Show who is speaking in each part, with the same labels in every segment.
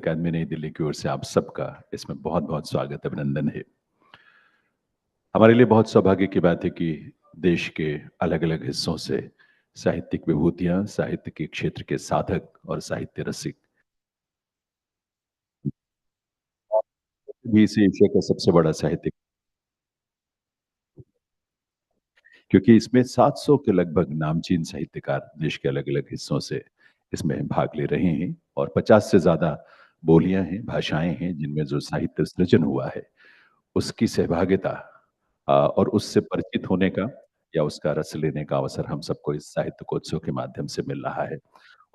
Speaker 1: अकादमी नई दिल्ली की ओर से आप सबका इसमें बहुत-बहुत स्वागत अभिनंदन है। हमारे लिए बहुत सौभाग्य की बात है कि देश के अलग-अलग हिस्सों से साहित्यिक विभूतियाँ, साहित्य के क्षेत्र के साधक और साहित्य रसिक भी इसी एशिया का सबसे बड़ा साहित्यिक, क्योंकि इसमें 700 के लगभग नामचीन साहित्यकार देश के अलग-अलग हिस्सों से इसमें भाग ले रहे हैं और 50 से ज़्यादा बोलियाँ हैं, भाषाएँ हैं, जिनमें जो साहित्य सृजन हुआ है, उसकी सहभागिता और उससे परिचित होने का या उसका रस लेने का अवसर हम सबको इस साहित्यकोत्सव के माध्यम से मिल रहा है।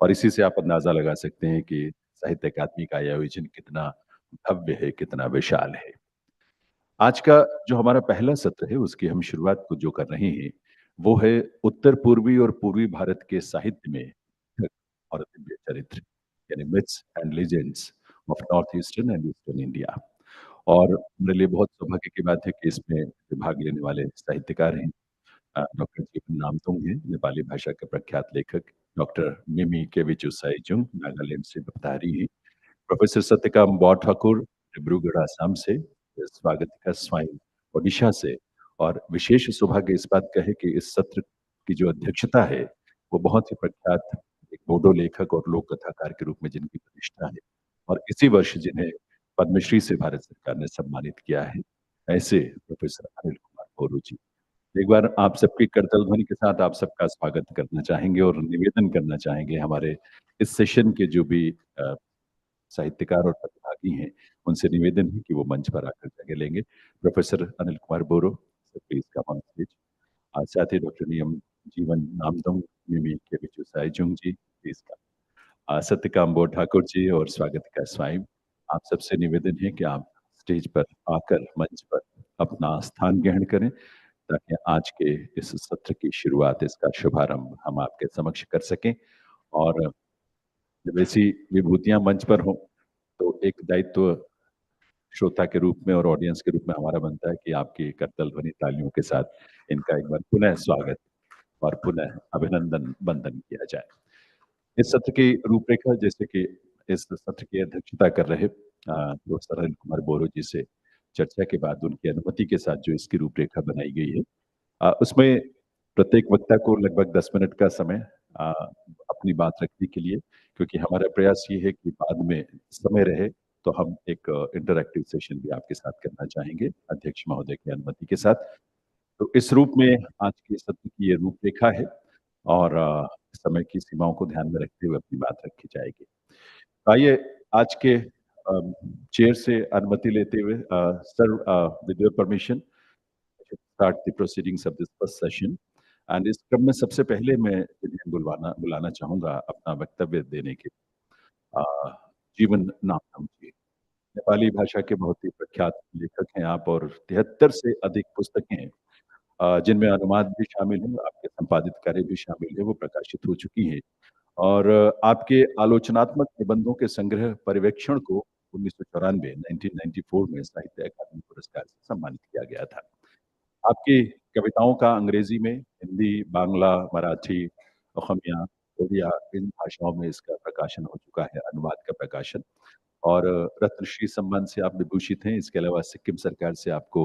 Speaker 1: और इसी से आप अंदाज़ा लगा सकते हैं कि साहित्य अकादमी का ये आयोजन कितना भव्य है, कितना विशाल है। आज का जो हमारा पहला सत्र है, उसकी हम शुरुआत को जो कर रहे हैं, वो है उत्तर-पूर्वी और पूर्वी भारत के साहित्य में और दिव्य चरित्र, यानी myths and legends of north eastern and eastern India. और मेरे लिए बहुत सौभाग्य की बात है कि इसमें जो भाग लेने वाले साहित्यकार हैं, डॉक्टर जीवन नामतुंग हैं, नेपाली भाषा के प्रख्यात लेखक, डॉक्टर मिमी केविचु साइजुंग, नागालैंड से अवतारी हैं, प्रोफेसर सत्यकाम ठाकुर, डिब्रूगढ़, असम से, स्वागतिका स्वाइन, ओडिशा से, और विशेष सौभाग्य इस बात का है कि इस सत्र की जो अध्यक्षता है, वो बहुत ही प्रख्यात एक बोडो लेखक और लोक कथाकार के रूप में जिनकी प्रतिष्ठा है और इसी वर्ष जिन्हें पद्मश्री से भारत सरकार ने सम्मानित किया है, ऐसे प्रोफेसर अनिल कुमार बोरो जी। एक बार आप सबकी करताल ध्वनि के साथ आप सबका स्वागत करना चाहेंगे और निवेदन करना चाहेंगे हमारे इस सेशन के जो भी साहित्यकार और प्रतिभागी हैं, उनसे निवेदन है कि वो मंच पर आकर जगह लेंगे। Professor Anil Kumar Boro, sir please come on stage. साथ ही doctor Jeevan Namdung, Mimi Kevichu Saijung ji, please come. Satyakam Thakur ji और स्वागतिका स्वाइन, आप सबसे निवेदन है कि आप स्टेज पर आकर मंच पर अपना स्थान ग्रहण करें, ताकि आज के इस सत्र की शुरुआत, इसका शुभारंभ हम आपके समक्ष कर सकें। और जब ऐसी विभूतियाँ मंच पर हों, तो एक दायित्व श्रोता के रूप में और ऑडियंस के रूप में हमारा बनता है कि आपकी करताल ध्वनि तालियों के साथ इनका एक बार पुनः स्वागत और पुनः अभिनंदन वंदन किया जाए। इस सत्र की रूपरेखा, जैसे कि इस सत्र की अध्यक्षता कर रहे प्रोफेसर अनिल कुमार बोरो जी से चर्चा के बाद उनकी अनुमति के साथ जो इसकी रूपरेखा बनाई गई है, उसमें प्रत्येक वक्ता को लगभग 10 मिनट का समय अ, अपनी बात रखने के लिए, क्योंकि हमारा प्रयास ये है कि बाद में समय रहे तो हम एक इंटरैक्टिव सेशन भी आपके साथ करना चाहेंगे, अध्यक्ष महोदय की अनुमति के साथ। तो इस रूप में आज के सत्र की ये रूपरेखा है और समय की सीमाओं को ध्यान में रखते हुए अपनी बात रखी जाएगी। आइए आज के चेयर से अनुमति लेते हुए, sir, with your permission start the proceedings of this first session. And इस क्रम में सबसे पहले मैं जिन्हें बुलाना चाहूँगा अपना वक्तव्य देने के, अ, जीवन नामदुंग जी। नेपाली भाषा के बहुत ही प्रख्यात लेखक हैं आप और 73 से अधिक पुस्तकें हैं, जिनमें अनुवाद भी शामिल है, आपके संपादित कार्य भी शामिल है, वो प्रकाशित हो चुकी हैं। और आपके आलोचनात्मक निबंधों के संग्रह पर्यवेक्षण को 1994 1994 में साहित्य अकादमी पुरस्कार से सम्मानित किया गया था। आपकी कविताओं का अंग्रेजी में, हिंदी, बांग्ला, मराठी, असमिया, उड़िया, इन भाषाओं में इसका प्रकाशन हो चुका है, अनुवाद का प्रकाशन। और रत्नश्री सम्मान से आप विभूषित हैं। इसके अलावा सिक्किम सरकार से आपको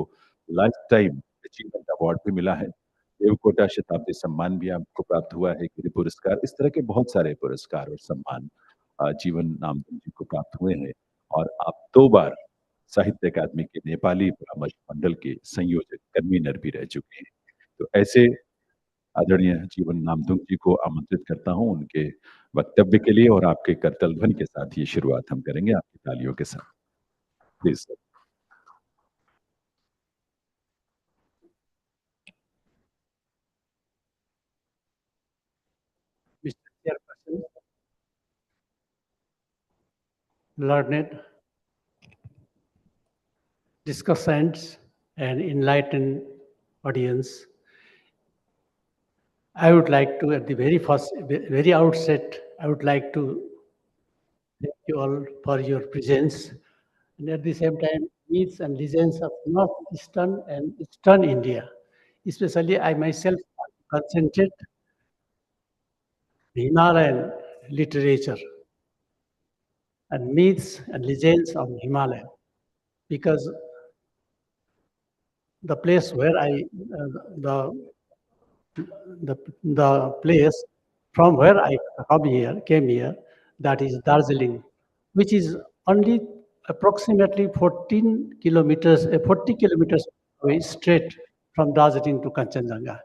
Speaker 1: लाइफ टाइम अचीवमेंट अवार्ड भी मिला है। देवकोटा शताब्दी सम्मान भी आपको प्राप्त हुआ है, गिरी पुरस्कार, इस तरह के बहुत सारे पुरस्कार और सम्मान जीवन नामदुंग जी को प्राप्त हुए हैं। और आप 2 बार साहित्य अकादमी के नेपाली परामर्श मंडल के संयोजक, कन्वीनर भी रह चुके हैं। तो ऐसे आदरणीय जीवन नामदुंग जी को आमंत्रित करता हूँ उनके वक्तव्य के लिए, और आपके करतल ध्वनि के साथ ये शुरुआत हम करेंगे, आपकी तालियों के साथ। Please sir.
Speaker 2: Mr. Chairperson, learned discussants, and enlightened audience, I would like to, at the very outset, I would like to thank you all for your presence, and at the same time, needs and legends of Northeastern and Eastern India. Especially, I myself concentrate Himalayan literature. and myths and legends of Himalaya. Because the place where the place from where I came here, that is Darjeeling, which is only approximately 40 kilometers away straight from Darjeeling to Kanchenjunga.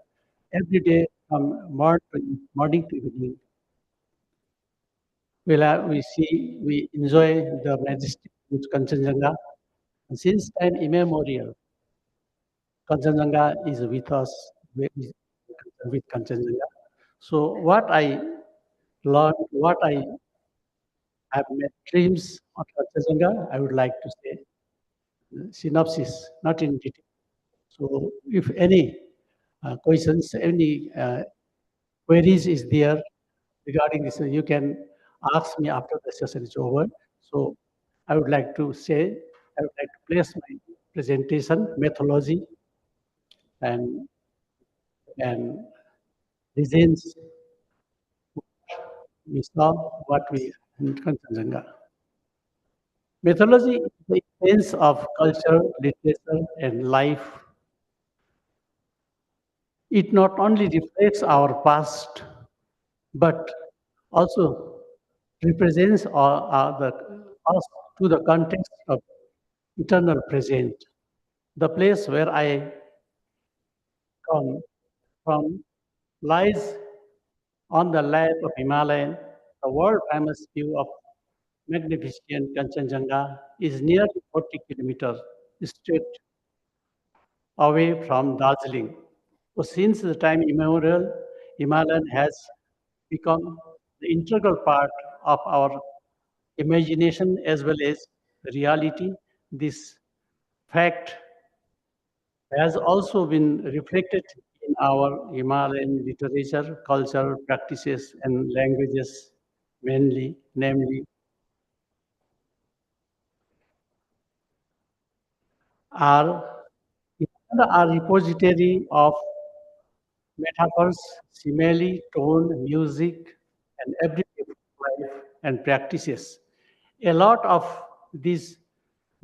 Speaker 2: Every day from morning to evening, we enjoy the majesty of Kanchenjunga. And since time immemorial, Kanchenjunga is with us, with Kanchenjunga. So what I have made dreams on Kanchenjunga, I would like to say synopsis, not in detail. So if any questions, any queries is there regarding this, you can ask me after the session is over. So I would like to say, I would like to place my presentation methodology and and designs we saw what we in Kanchenjunga. Mythology is the essence of culture, literature, and life. It not only reflects our past, but also represents us to the context of eternal present. The place where I come from lies on the lap of Himalayan. The world famous view of magnificent Kanchenjunga is nearly 40 kilometers straight away from Darjeeling. So since the time immemorial, Himalayan has become the integral part of our imagination as well as reality. This fact has also been reflected in our Himalayan literature, culture, practices, and languages, mainly, namely, are, are repository of metaphors, simile, tone, music, and everyday life and practices. A lot of these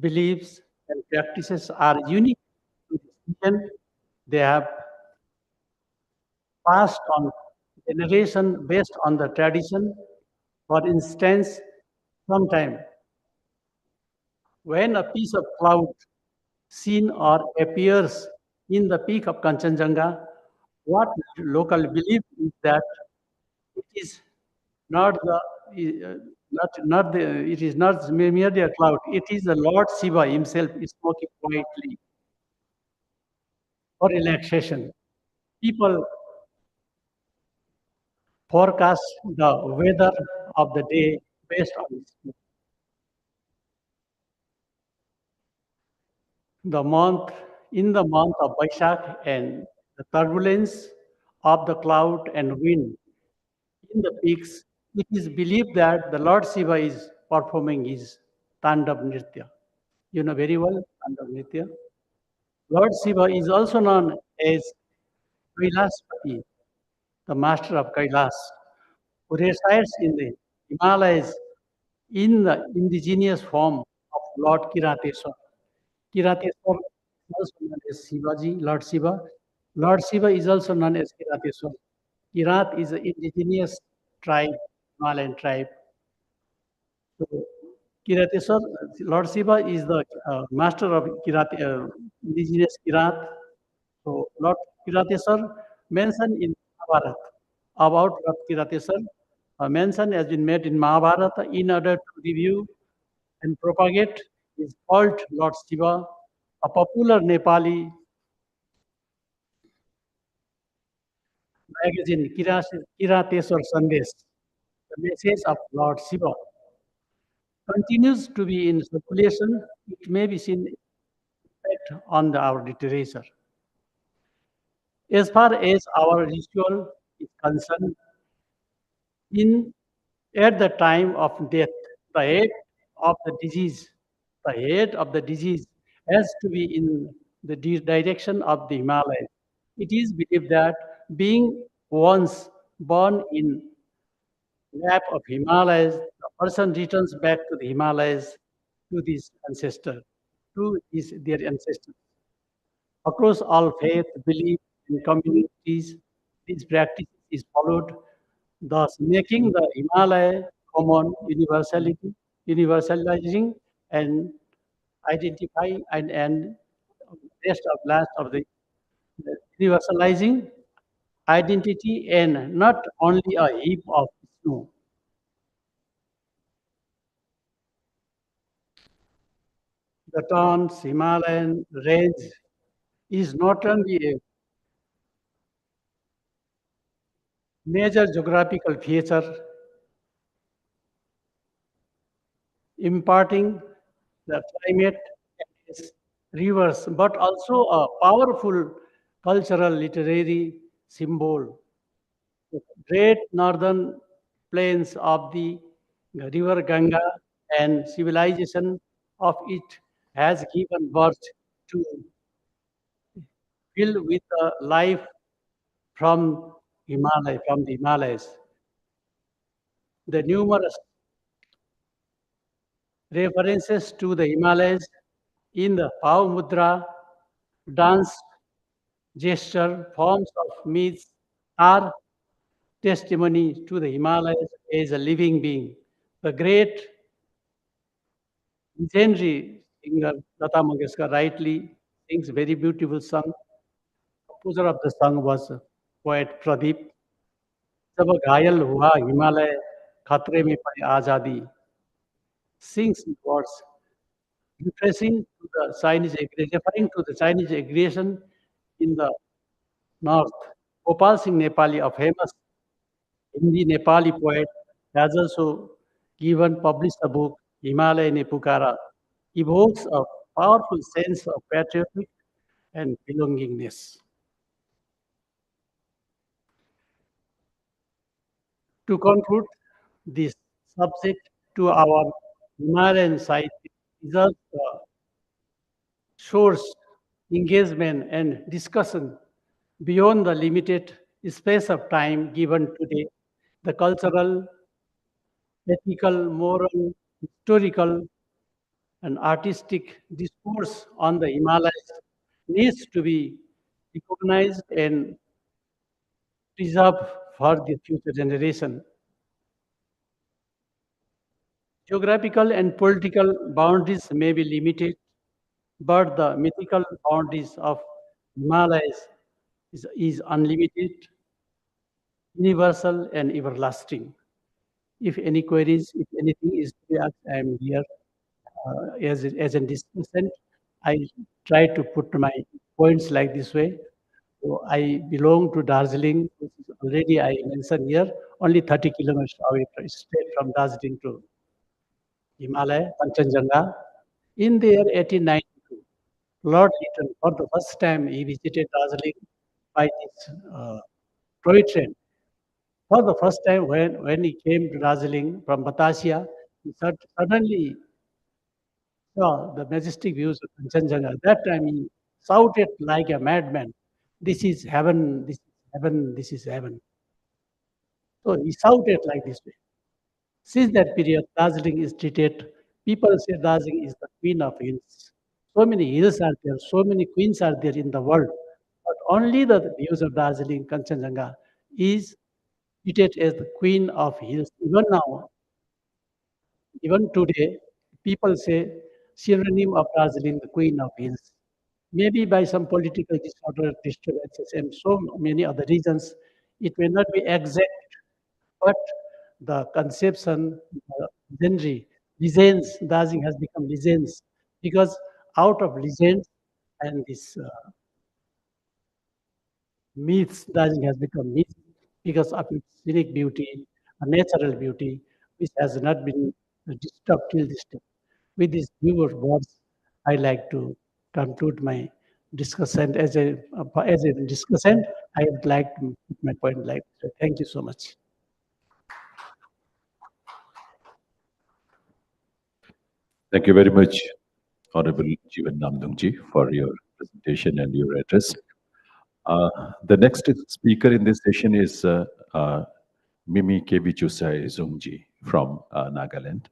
Speaker 2: beliefs and practices are unique to this region. They have passed on generation based on the tradition. For instance, sometime when a piece of cloud seen or appears in the peak of Kanchenjunga, what local belief is that it is not the not the it is not merely a cloud. It is the Lord Shiva himself smoking quietly for relaxation. People forecast the weather of the day based on the month the month of Baishakh and the turbulence of the cloud and wind in the peaks. It is believed that the Lord Shiva is performing his Tandav Nritya. You know very well Tandav Nritya. Lord Shiva is also known as Kailaspati, the master of Kailas, who resides in the Himalayas in the indigenous form of Lord Kirateswar. Kirateswar is also known as Shivaji, Lord Shiva. Lord Shiva is also known as Kirateswar. Kirat is an indigenous tribe, Himalayan tribe. So Kirateswar, Lord Shiva is the master of indigenous Kirat. So Lord Kirateswar mentioned in Mahabharata about Lord Kirateswar. A mention has been made in Mahabharata in order to review and propagate his cult Lord Shiva, a popular Nepali magazine Kirateswar Sandesh. The message of Lord Shiva continues to be in circulation. It may be seen effect on our literature. As far as our ritual is concerned, in at the time of death, the head of the disease, the head of the disease has to be in the direction of the Himalayas. It is believed that being once born in lap of Himalayas, the person returns back to the Himalayas, to these ancestors, their ancestors. Across all faith, belief, and communities, this practice is followed, thus making the Himalaya common universalizing and identify and last of the universalizing identity and not only a heap of snow. The Trans Himalayan range is not only a major geographical feature imparting the climate and its rivers, but also a powerful cultural literary symbol. The great northern plains of the river Ganga and civilization of it has given birth to filled with life from the Himalayas. The numerous references to the Himalayas in the Bhav Mudra, dance, gesture, forms of myths are testimony to the Himalayas as a living being. The great legendary singer Lata Mangeshkar rightly sings very beautiful song. Composer of the song was poet Pradeep. जब घायल हुआ हिमालय खतरे में पड़े आजादी sings words referring to the Chinese aggression in the north. Gopal Singh Nepali, a famous Hindi Nepali poet, has also published a book, Himalaya Ne Pukara, evokes a powerful sense of patriotic and belongingness. To conclude, this subject to our Himalayan site deserves source, engagement, and discussion beyond the limited space of time given today. The cultural, ethical, moral, historical, and artistic discourse on the Himalayas needs to be recognized and preserved for the future generation. Geographical and political boundaries may be limited, but the mythical boundaries of Himalayas is unlimited, universal, and everlasting. If any queries, if anything is to be asked, I am here as a discussant. I try to put my points like this way. So I belong to Darjeeling, which is already I mentioned here, only 30 kilometers away straight from Darjeeling to Himalaya, Kanchenjunga. In the year 1892, Lord Lytton, for the first time, he visited Darjeeling by this toy train. For the first time, when he came to Darjeeling from Batasia, he suddenly saw the majestic views of Kanchenjunga. At that time, he shouted like a madman, "This is heaven! This is heaven! This is heaven!" So he shouted like this way. Since that period, Darjeeling is treated. People say Darjeeling is the queen of hills. So many hills are there, so many queens are there in the world, but only the views of Darjeeling, Kanchenjunga, is treated as the queen of hills. Even now, even today, people say synonym of Darjeeling, the queen of hills. Maybe by some political disorder, disturbances, and so many other reasons, it may not be exact, but the conception, the legendary, legends, Darjeeling has become legends because out of legends and this myths, Darjeeling has become myth because of its scenic beauty, a natural beauty, which has not been disturbed till this day. With these few words, I like to conclude my discussion. As a discussant, I would like to put my point like this. Thank you so much.
Speaker 1: Thank you very much, Honorable Jeevan Namdungji, for your presentation and your address. The next speaker in this session is Mimi Kevichusai Zungji, from Nagaland.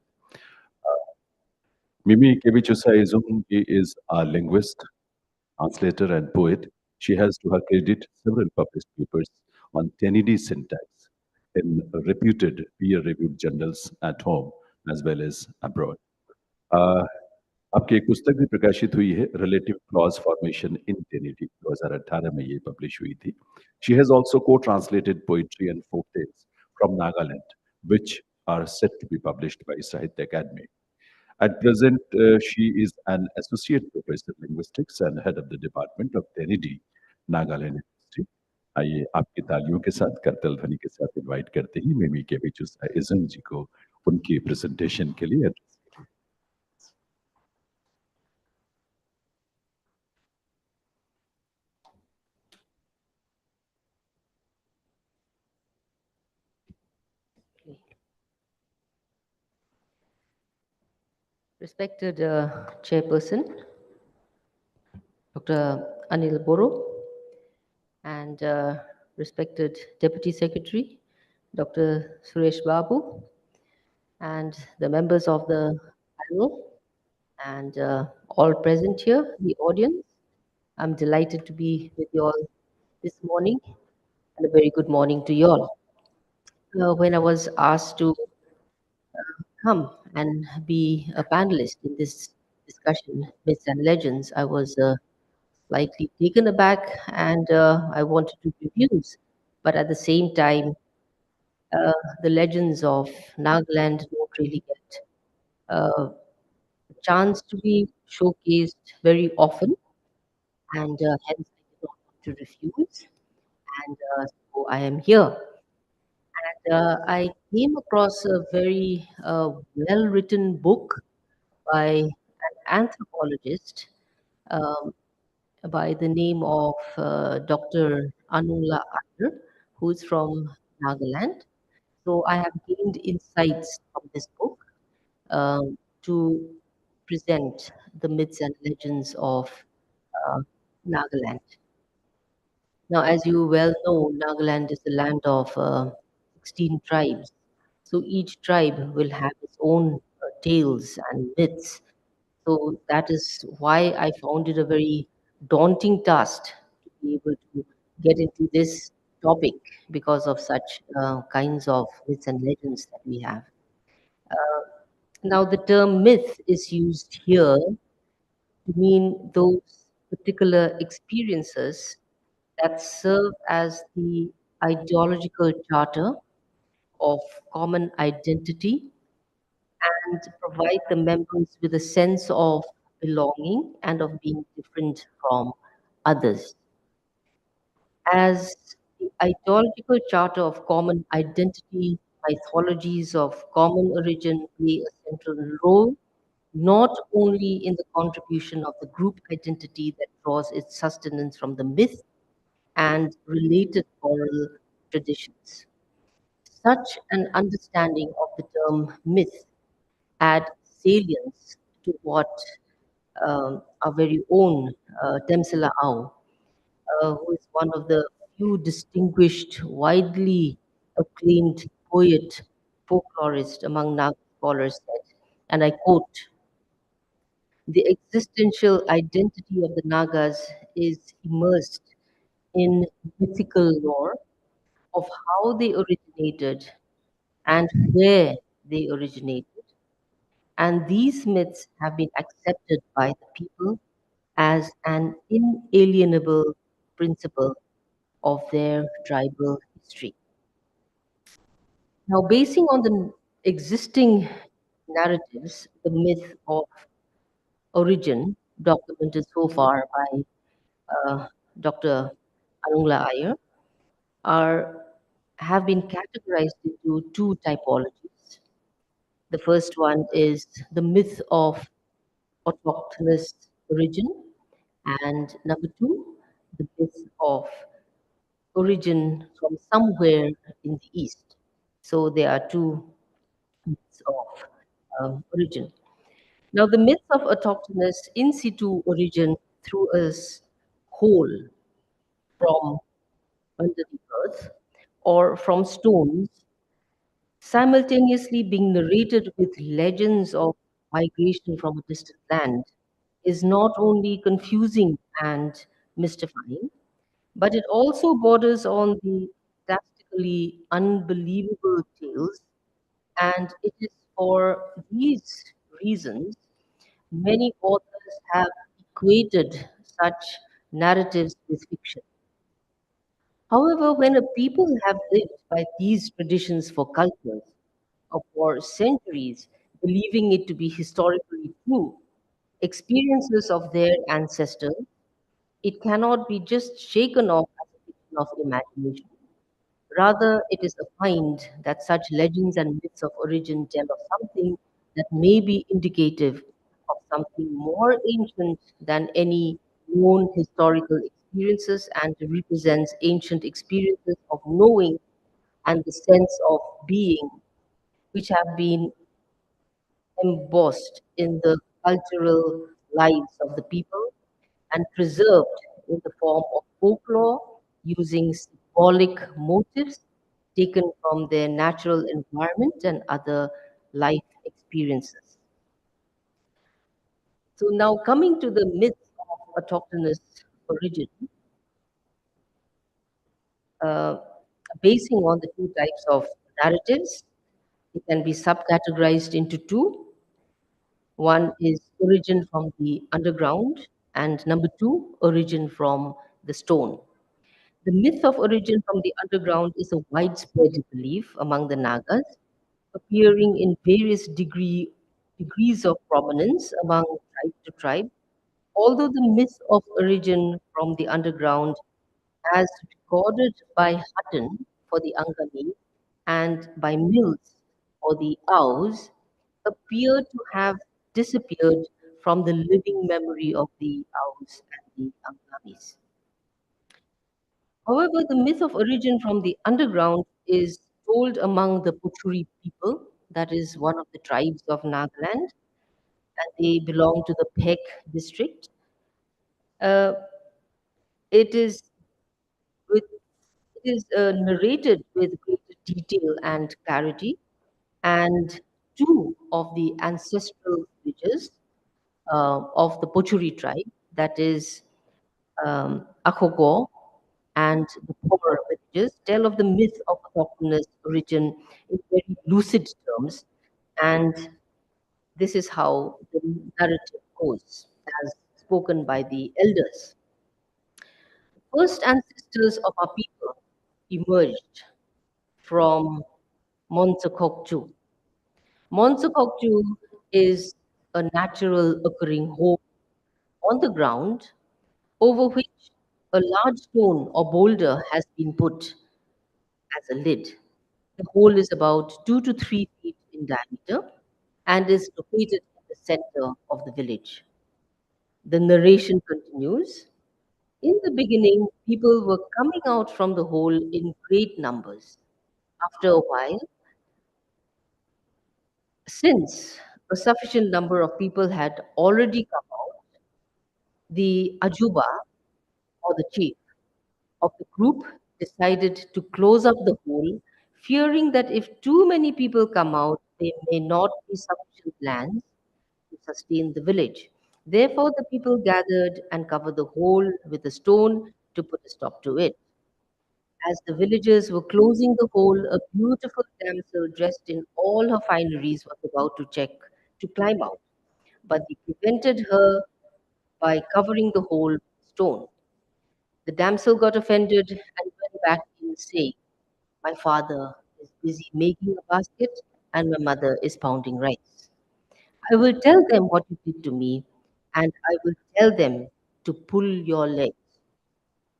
Speaker 1: Mimi Kebichosai-Izum is a linguist, translator, and poet. She has to her credit several published papers on Tenidi syntax in reputed peer-reviewed journals at home as well as abroad. Uh, आपकी एक पुस्तक भी प्रकाशित हुई है relative clause formation in Tenyidie 2018 में ये publish हुई थी she has also co translated poetry and folk tales from Nagaland which are set to be published by Sahitya Akademi at present, she is an associate professor of linguistics and head of the department of Tenidi, Nagaland University. आइए आपकी तालियों के साथ करतल ध्वनि के साथ invite करते ही मिमी के बिचुसा इज़म जी को उनकी प्रेजेंटेशन के लिए address करें।
Speaker 3: Respected Chairperson, Dr. Anil Boro, and respected Deputy Secretary, Dr. Suresh Babu, and the members of the panel, and all present here, the audience. I'm delighted to be with you all this morning, and a very good morning to you all. When I was asked to come and be a panelist in this discussion, Myths and Legends, I was slightly taken aback and I wanted to give views. But at the same time, the legends of Nagaland don't really get a chance to be showcased very often, and hence I did not want to refuse. And so I am here. And I came across a very well written book by an anthropologist um, by the name of Dr. Anula Iyer, who's from Nagaland. So I have gained insights from this book to present the myths and legends of uh, Nagaland. Now, as you well know, Nagaland is the land of 16 tribes. So each tribe will have its own tales and myths. So that is why I found it a very daunting task to be able to get into this topic because of such kinds of myths and legends that we have. Now, the term myth is used here to mean those particular experiences that serve as the ideological charter of common identity and provide the members with a sense of belonging and of being different from others. As the ideological charter of common identity, mythologies of common origin play a central role, not only in the contribution of the group identity that draws its sustenance from the myth and related oral traditions. Such an understanding of the term myth add salience to what our very own Temsela Au, who is one of the few distinguished, widely acclaimed poet, folklorist among Naga scholars said, and I quote, the existential identity of the Nagas is immersed in mythical lore of how they originated and where they originated. And these myths have been accepted by the people as an inalienable principle of their tribal history. Now, basing on the existing narratives, the myth of origin, documented so far by Dr. Anungla Iyer, are have been categorized into two typologies. The first one is the myth of autochthonous origin, and number two, the myth of origin from somewhere in the east. So there are two myths of origin. Now, the myth of autochthonous in situ origin through a hole from under the earth or from stones simultaneously being narrated with legends of migration from a distant land, is not only confusing and mystifying, but it also borders on the fantastically unbelievable tales. And it is for these reasons many authors have equated such narratives with fiction. However, when a people have lived by these traditions for cultures or for centuries, believing it to be historically true, experiences of their ancestors, it cannot be just shaken off as a fiction of imagination. Rather, it is a find that such legends and myths of origin tell of something that may be indicative of something more ancient than any known historical experiences and represents ancient experiences of knowing and the sense of being which have been embossed in the cultural lives of the people and preserved in the form of folklore using symbolic motifs taken from their natural environment and other life experiences. So, now coming to the myth of autochthonous origin, uh, basing on the two types of narratives, it can be subcategorized into two. One is origin from the underground, and number two, origin from the stone. The myth of origin from the underground is a widespread belief among the Nagas, appearing in various degrees of prominence among tribe to tribe. Although the myth of origin from the underground, as recorded by Hutton for the Angami and by Mills for the Ows, appear to have disappeared from the living memory of the Ows and the Angamis. However, the myth of origin from the underground is told among the Pochuri people, that is one of the tribes of Nagaland, and they belong to the Pek district. Uh, it is with it is narrated with greater detail and clarity, and two of the ancestral villages of the Pochuri tribe, that is Akogo and the Por villages, tell of the myth of autochthonous origin in very lucid terms, and this is how the narrative goes, as spoken by the elders. First ancestors of our people emerged from Monsokokchu. Monsokokchu is a natural occurring hole on the ground over which a large stone or boulder has been put as a lid. The hole is about 2 to 3 feet in diameter and is located in the center of the village. The narration continues. In the beginning, people were coming out from the hole in great numbers. After a while, since a sufficient number of people had already come out, the Ajuba, or the chief of the group, decided to close up the hole, fearing that if too many people come out, there may not be sufficient land to sustain the village. Therefore, the people gathered and covered the hole with a stone to put a stop to it. As the villagers were closing the hole, a beautiful damsel dressed in all her fineries was about to climb out, but they prevented her by covering the hole with stone. The damsel got offended and went back in, saying, "My father is busy making a basket, and my mother is pounding rice. I will tell them what you did to me, and I will tell them to pull your leg."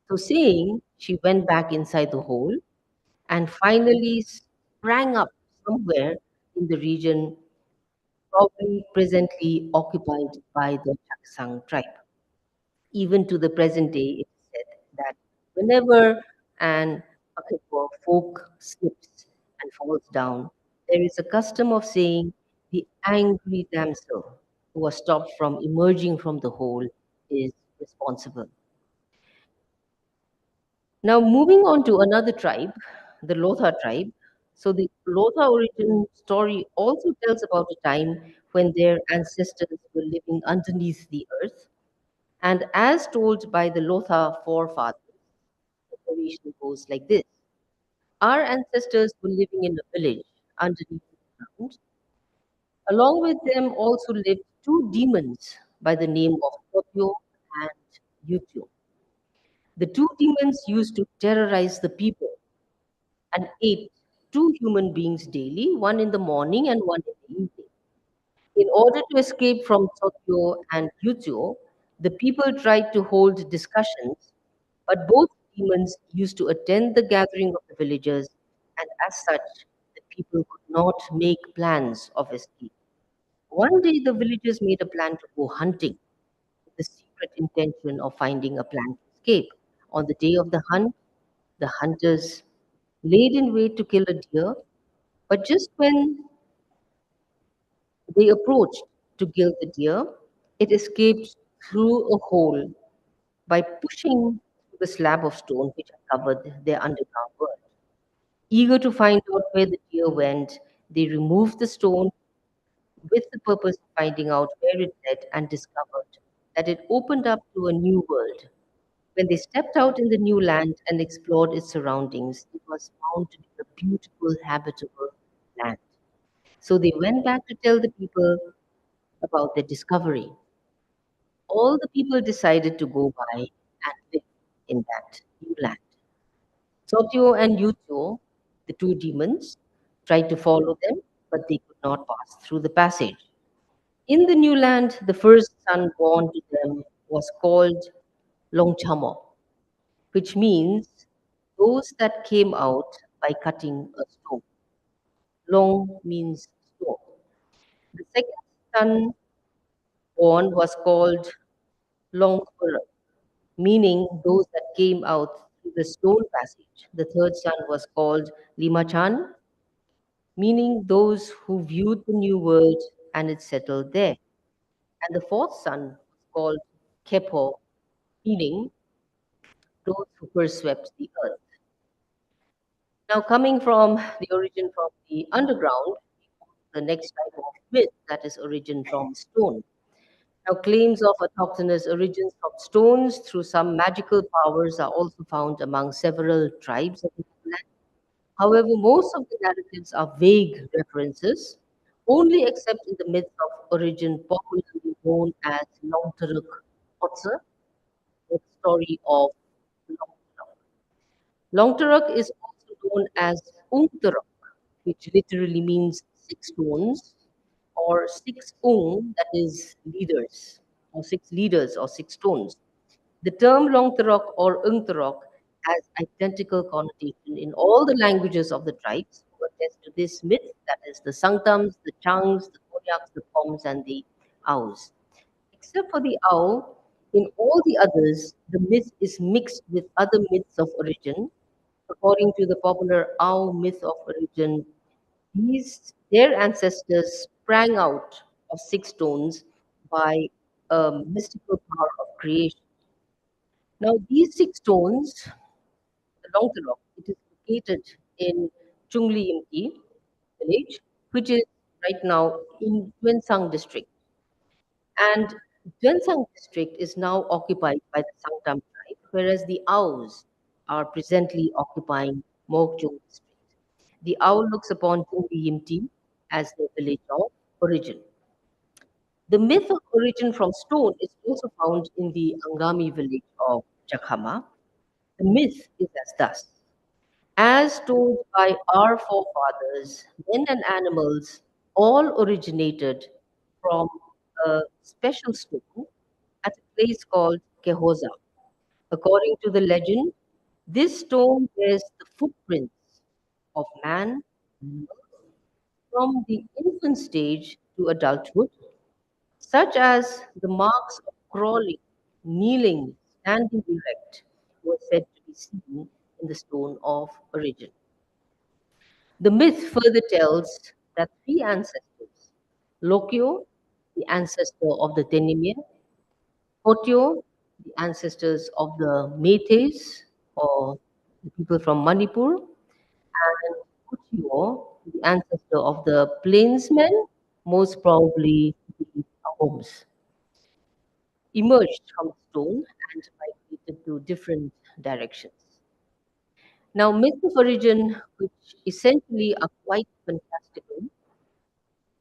Speaker 3: So saying, she went back inside the hole and finally sprang up somewhere in the region probably presently occupied by the Chaksang tribe. Even to the present day, it is said that whenever an Akatwa folk slips and falls down, there is a custom of saying, "The angry damsel who was stopped from emerging from the hole is responsible." Now, moving on to another tribe, the Lotha tribe. So the Lotha origin story also tells about a time when their ancestors were living underneath the earth. And as told by the Lotha forefathers, the narration goes like this. Our ancestors were living in a village underneath the ground. Along with them also lived two demons by the name of Totyo and Yutyo. The two demons used to terrorize the people and ate two human beings daily, one in the morning and one in the evening. In order to escape from Tokyo and Yutio, the people tried to hold discussions, but both demons used to attend the gathering of the villagers, and as such, the people could not make plans of escape. One day, the villagers made a plan to go hunting with the secret intention of finding a plan to escape. On the day of the hunt, the hunters laid in wait to kill a deer, but just when they approached to kill the deer, it escaped through a hole by pushing through the slab of stone which had covered their underground world. Eager to find out where the deer went, they removed the stone with the purpose of finding out where it led and discovered that it opened up to a new world. When they stepped out in the new land and explored its surroundings, it was found to be a beautiful, habitable land. So they went back to tell the people about their discovery. All the people decided to go by and live in that new land. Sotyo and Yutyo, the two demons, tried to follow them, but they could not pass through the passage. In the new land, the first son born to them was called Longchamo, which means those that came out by cutting a stone. Long means stone. The second son born was called Longpura, meaning those that came out through the stone passage. The third son was called Limachan, meaning those who viewed the new world and it settled there. And the fourth son was called Kepo, meaning those who first swept the earth. Now, coming from the origin from the underground, the next type of myth that is origin from stone. Now, claims of autochthonous origins from stones through some magical powers are also found among several tribes of the land. However, most of the narratives are vague references, only except in the myth of origin popularly known as Longtaruk Otsa, the story of Longtaruk. Longtaruk is also known as Ungtaruk, which literally means six stones or six ung, that is leaders, or six leaders or six stones. The term Longtarok or Ungtarok has identical connotation in all the languages of the tribes who attest to this myth, that is the Sangtams, the Changs, the Koryaks, the Poms, and the Aus. Except for the Au, in all the others, the myth is mixed with other myths of origin. According to the popular Au myth of origin, their ancestors sprang out of six stones by a mystical power of creation. Now, these six stones belong to Lok. It is located in Chungli Imki village, which is right now in Tuensang district. And Tuensang district is now occupied by the Sangtam tribe, whereas the Aus are presently occupying Mokchung district. The owl looks upon Chungli Yimti as their village of origin. The myth of origin from stone is also found in the Angami village of Jakhama. The myth is as thus. As told by our forefathers, men and animals all originated from a special stone at a place called Kehoza. According to the legend, this stone bears the footprints of man from the infant stage to adulthood, such as the marks of crawling, kneeling, standing erect, were said to be seen in the stone of origin. The myth further tells that three ancestors, Lokyo, the ancestor of the Denimia, Kotyo, the ancestors of the Meiteis, or the people from Manipur, and Meteor, the ancestor of the plainsmen, most probably the Ahoms, emerged from the stone and migrated to different directions. Now, myths of origin, which essentially are quite fantastical,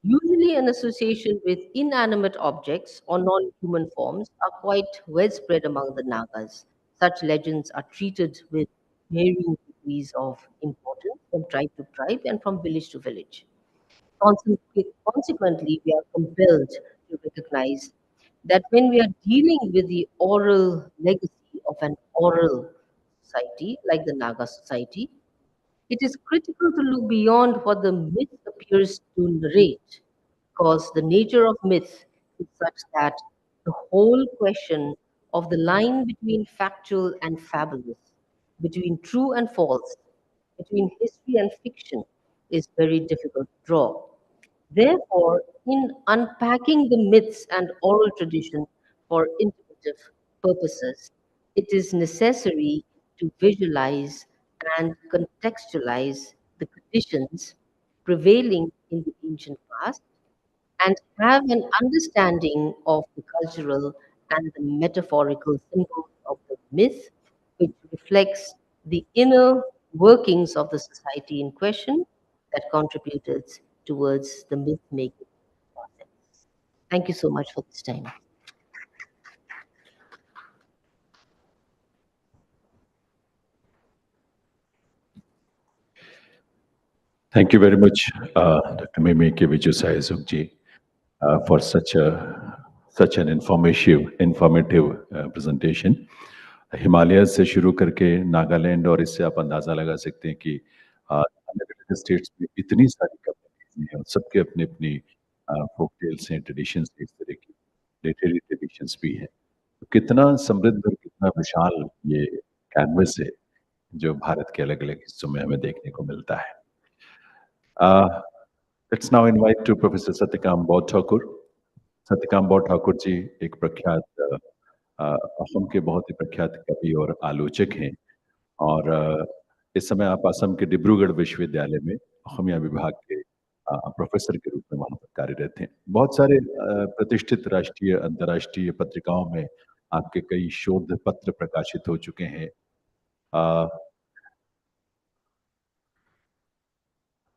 Speaker 3: usually in association with inanimate objects or non-human forms, are quite well spread among the Nagas. Such legends are treated with varying degrees of importance from tribe to tribe and from village to village. Consequently, we are compelled to recognize that when we are dealing with the oral legacy of an oral society like the Naga society, it is critical to look beyond what the myth appears to narrate, because the nature of myth is such that the whole question of the line between factual and fabulous, between true and false, between history and fiction, is very difficult to draw. Therefore, in unpacking the myths and oral tradition for interpretive purposes, it is necessary to visualize and contextualize the conditions prevailing in the ancient past and have an understanding of the cultural and the metaphorical symbols of the myth, which reflects the inner workings of the society in question that contributed towards the myth making process. Thank you so much for this time.
Speaker 1: Thank you very much, Dr. Mimi K. Vijay for such an informative presentation. Himalaya से शुरू करके नागालैंड और इससे आप अंदाज़ा लगा सकते हैं कि अलग-अलग स्टेट्स में इतनी सारी कम्युनिटीज़ हैं और सबके अपनी-अपनी फ़ोक टेल्स हैं, ट्रेडिशंस हैं, इस तरह की लिटरेरी ट्रेडिशंस भी हैं। तो कितना समृद्ध और कितना विशाल ये कैनवस है, जो भारत के अलग-अलग हिस्सों में हमें देखने को मिलता है। Let's now invite to Professor Satyakam Bodh Thakur. Satyakam बौद्ध ठाकुर जी एक प्रख्यात असम के बहुत ही प्रख्यात कवि और आलोचक हैं और इस समय आप असम के डिब्रूगढ़ विश्वविद्यालय में असमिया विभाग के प्रोफेसर के रूप में वहाँ पर कार्यरत हैं। बहुत सारे प्रतिष्ठित राष्ट्रीय अंतर्राष्ट्रीय पत्रिकाओं में आपके कई शोध पत्र प्रकाशित हो चुके हैं।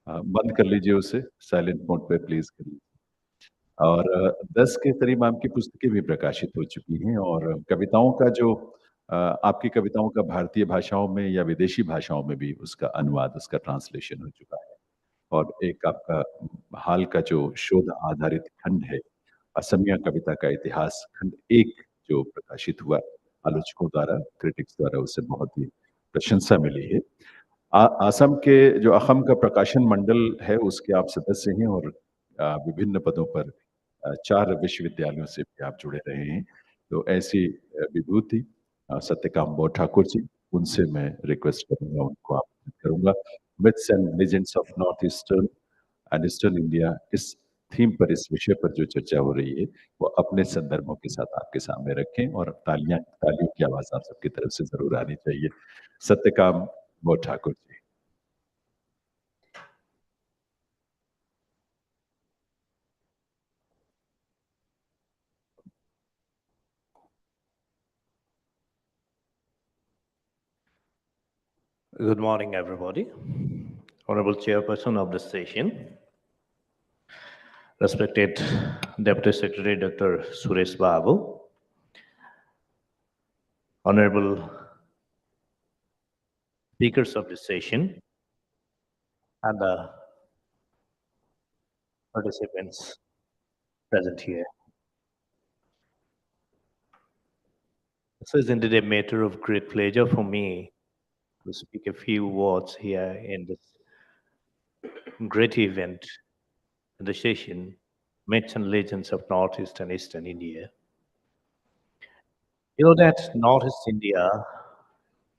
Speaker 1: बंद कर लीजिए उसे, साइलेंट मोड पे प्लीज कर लीजिए। और 10 के करीब आपकी पुस्तकें भी प्रकाशित हो चुकी हैं और कविताओं का जो आपकी कविताओं का भारतीय भाषाओं में या विदेशी भाषाओं में भी उसका अनुवाद, उसका ट्रांसलेशन हो चुका है। और एक आपका हाल का जो शोध आधारित खंड है, असमिया कविता का इतिहास खंड 1 जो प्रकाशित हुआ आलोचकों द्वारा, क्रिटिक्स द्वारा उसे बहुत ही प्रशंसा मिली है। असम के जो अखम का प्रकाशन मंडल है उसके आप सदस्य हैं और विभिन्न पदों पर 4 विश्वविद्यालयों से भी आप जुड़े रहे हैं। तो ऐसी विभूति सत्यकाम बौद्ध ठाकुर जी, उनसे मैं रिक्वेस्ट करूंगा, उनको आमंत्रित करूंगा। Myths and legends of north eastern and eastern India, इस थीम पर, इस विषय पर जो चर्चा हो रही है वो अपने संदर्भों के साथ आपके सामने रखें और तालियों की आवाज आप सबकी तरफ से जरूर आनी चाहिए। सत्यकाम बौद्ध Thakur ji.
Speaker 4: Good morning, everybody. Honorable Chairperson of the session, respected Deputy Secretary Dr. Suresh Babu, Honorable speakers of the session, and the participants present here. This is indeed a matter of great pleasure for me to speak a few words here in this great event, in the session, Myths and Legends of Northeast and Eastern India. You know that Northeast India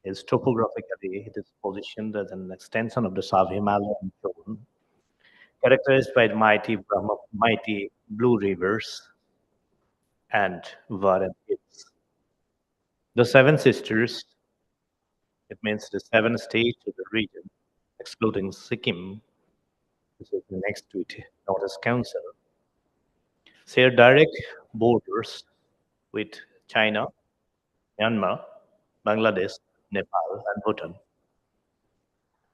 Speaker 4: is topographically, it is positioned as an extension of the sub-Himalayan zone, characterized by mighty blue rivers and varied hills. The Seven Sisters, it means the 7 states of the region, excluding Sikkim, which is next to it, Northeast Council, share direct borders with China, Myanmar, Bangladesh, Nepal, and Bhutan.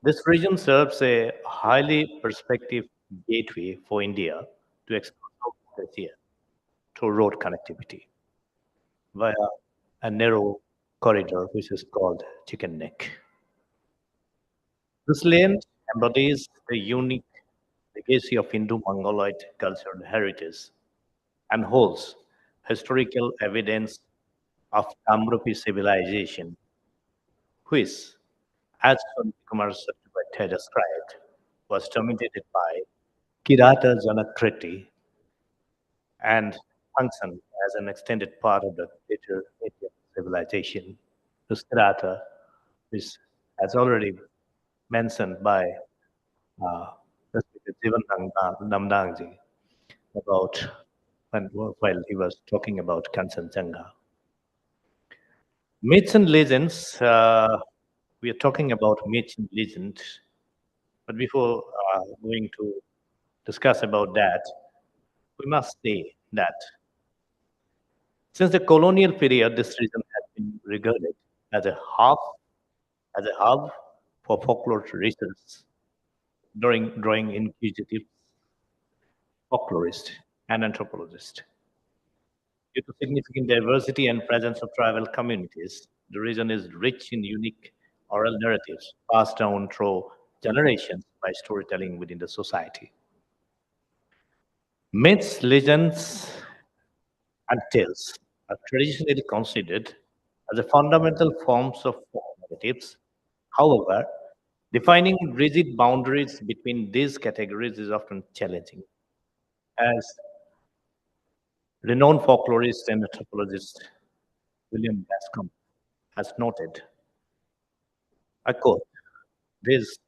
Speaker 4: This region serves a highly prospective gateway for India to explore Southeast Asia through road connectivity via a narrow corridor which is called Chicken Neck. This land embodies the unique legacy of Indo-Mongoloid cultural heritage and holds historical evidence of Kamrupi civilization, which, as Sundar Kumar Satyavarthy described, was dominated by Kirata Janakriti and functioned as an extended part of the later Indian civilization. This Kirata, which has already mentioned by uh, respected Jivan Namdangji about while he was talking about Kanchenjunga. Myths and legends. We are talking about myths and legends, but before going to discuss about that, we must say that since the colonial period, this region has been regarded as as a hub for folklore research, drawing inquisitive folklorists and anthropologists. Due to significant diversity and presence of tribal communities, the region is rich in unique oral narratives passed down through generations by storytelling within the society. Myths, legends, and tales are traditionally considered as the fundamental forms of folk narratives. However, defining rigid boundaries between these categories is often challenging, as renowned folklorist and anthropologist William Bascom has noted. I quote, these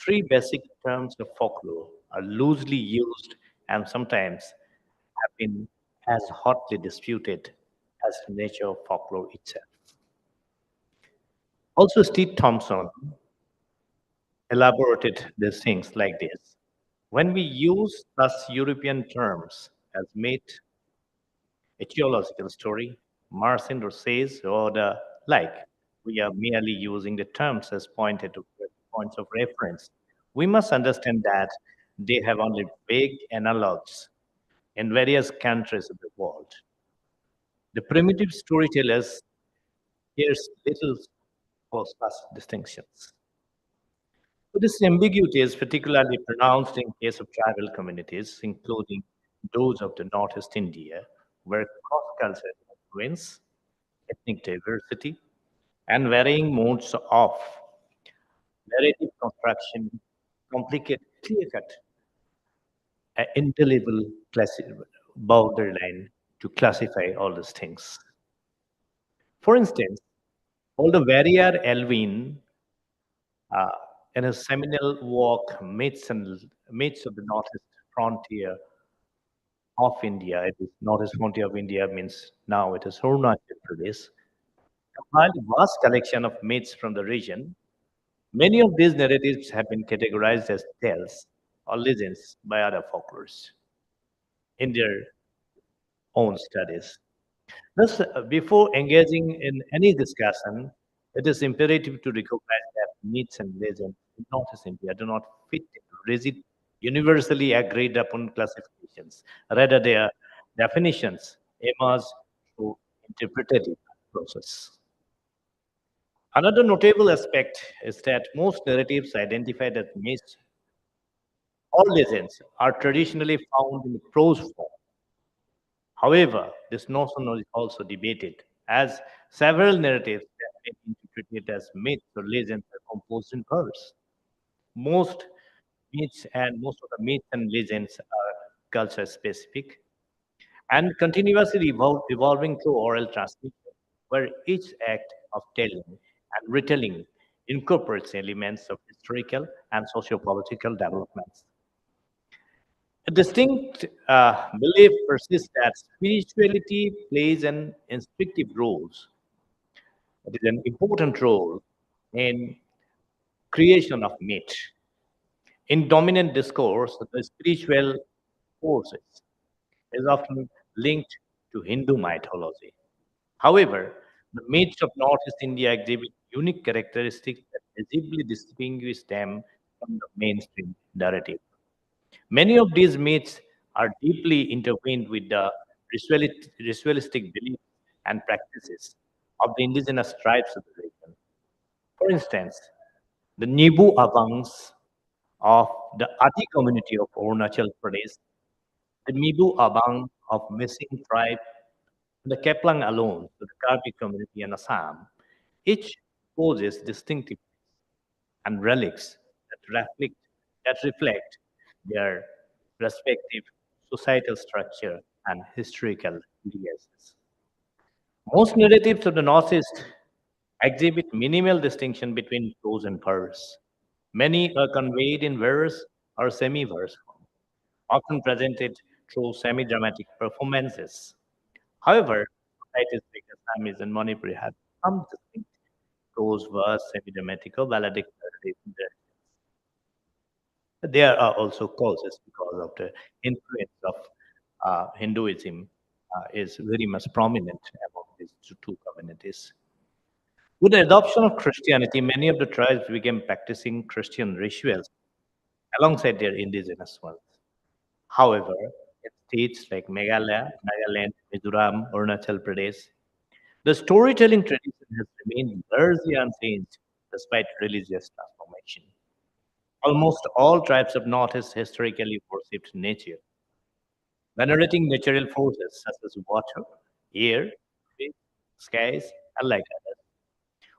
Speaker 4: three basic terms of folklore are loosely used and sometimes have been as hotly disputed as the nature of folklore itself. Also, Steve Thompson elaborated these things like this. When we use thus European terms as myth, etiological story, Marcin or says, or the like, we are merely using the terms as pointed to points of reference. We must understand that they have only vague analogs in various countries of the world. The primitive storytellers cares little for such distinctions. So this ambiguity is particularly pronounced in case of tribal communities, including those of the Northeast India, where cross-cultural influence, ethnic diversity, and varying modes of narrative construction complicate clear-cut, indelible borderline to classify all these things. For instance, Older Warrior Elvin, uh, in his seminal work Myths of the Northeast Frontier of India, it is Northeast Frontier of India means now it is Arunachal Pradesh, compiled a vast collection of myths from the region. Many of these narratives have been categorized as tales or legends by other folklorists in their own studies. Thus, before engaging in any discussion, it is imperative to recognize that myths and legends in Northeast India do not fit into rigid, universally agreed upon classifications. Rather, their definitions emerge through interpretative process. Another notable aspect is that most narratives identified as myths or legends are traditionally found in prose form. However, this notion is also debated, as several narratives that may be interpreted as myths or legends are composed in verse. Most most of the myths and legends are culture specific and continuously evolving through oral transmission, where each act of telling and retelling incorporates elements of historical and socio-political developments. A distinct belief persists that spirituality plays an instructive role. It is an important role in creation of myth. In dominant discourse, the spiritual forces is often linked to Hindu mythology. However, the myths of Northeast India exhibit unique characteristics that visibly distinguish them from the mainstream narrative. Many of these myths are deeply intertwined with the ritualistic beliefs and practices of the indigenous tribes of the region. For instance, the Nibu Abangs of the Adi community of Arunachal Pradesh, the Mibu Abang of Missing tribe, and the Keplang alone to the Karbi community in Assam, each poses distinctive and relics that reflect their respective societal structure and historical legacies. Most narratives of the Northeast exhibit minimal distinction between prose and verse. Many are conveyed in verse or semi-verse form, often presented through semi-dramatic performances. However, societies like Assamese and Manipuri have some distinct prose, verse, semi-dramatic, or balladic narratives in their. There are also causes because of the influence of Hinduism is very much prominent among these two communities. With the adoption of Christianity, many of the tribes began practicing Christian rituals alongside their indigenous ones. However, in states like Meghalaya, Nagaland, Mizoram, Arunachal Pradesh, the storytelling tradition has remained largely unchanged despite religious transformation. Almost all tribes of Northeast historically worshipped nature, venerating natural forces such as water, air, trees, skies, and like others,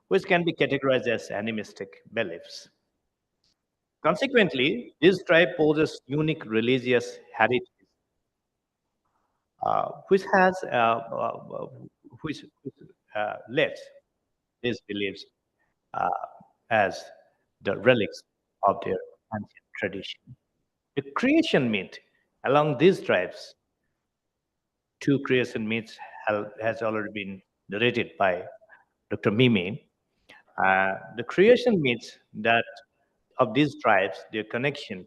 Speaker 4: which can be categorized as animistic beliefs. Consequently, this tribe possesses unique religious heritage, which has left these beliefs uh, as the relics of their ancient tradition. The creation myth along these tribes, two creation myths has already been narrated by Dr. Mime. The creation myths that of these tribes, their connection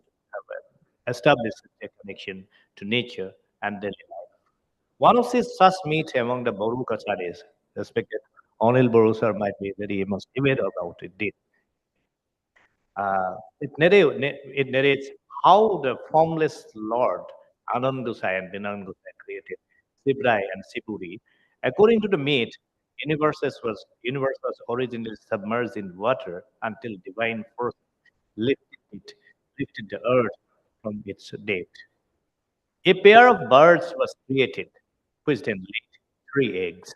Speaker 4: establishes their connection to nature and daily life. One of these such myths among the Boru Kacharis, respected Onil Boru sir might be very much aware about it. It narrates how the formless Lord Anandusai and Vinandusai created Sibrai and Sipuri. According to the myth, universe was originally submerged in water until divine force lifted it, lifted the earth from its depth. A pair of birds was created, which then laid three eggs.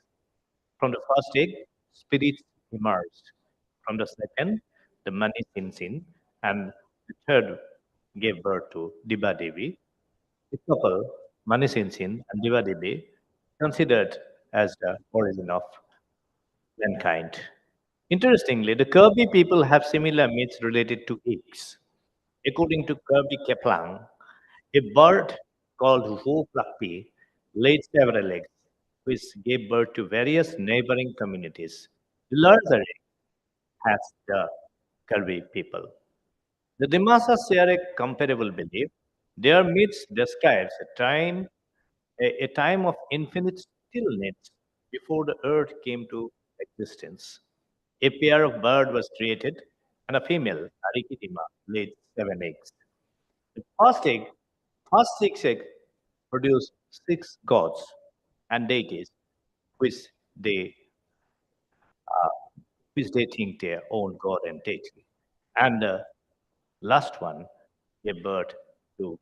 Speaker 4: From the first egg, spirits emerged. From the second, the Mani Sinsin, and the third gave birth to Diba Devi. The couple, Mani Sinsin and Diba Devi, considered as the origin of mankind. Interestingly, the Kirby people have similar myths related to eggs. According to Kirby Keplang, a bird called Wu Plakpi laid several eggs, which gave birth to various neighboring communities. The larger egg has the Kirby people. The Dimasa share a comparable belief. Their myths describes a time of infinite stillness before the earth came to existence. A pair of bird was created, and a female, Arikidima, laid seven eggs. The first six eggs produce six gods and deities, which they which they think their own god and deity. And the last one gave birth to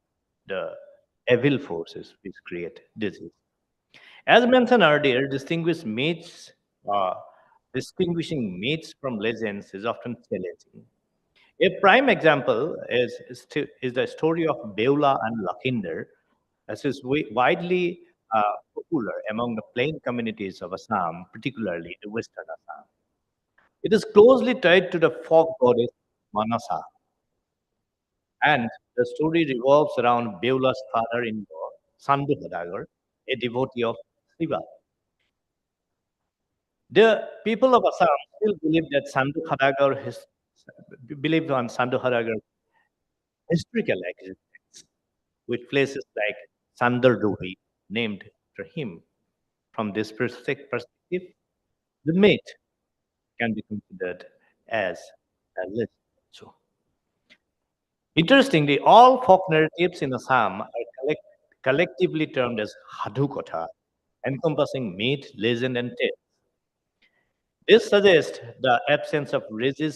Speaker 4: the evil forces which create disease. As mentioned earlier, uh, distinguishing myths from legends is often challenging. A prime example is the story of Beula and Lakhinder. This is widely popular among the plain communities of Assam, particularly the western Assam. It is closely tied to the folk goddess Manasa, and the story revolves around Beula's father-in-law, Sandhu Hadagar, a devotee of Shiva. The people of Assam still believe that Sandhu Hadagar believe on Sandharagar's historical existence, with places like Sandarduri named after him. From this perspective, the myth can be considered as a legend. So, interestingly, all folk narratives in Assam are collectively termed as Hadukotha, encompassing myth, legend, and tale. This suggests the absence of rigid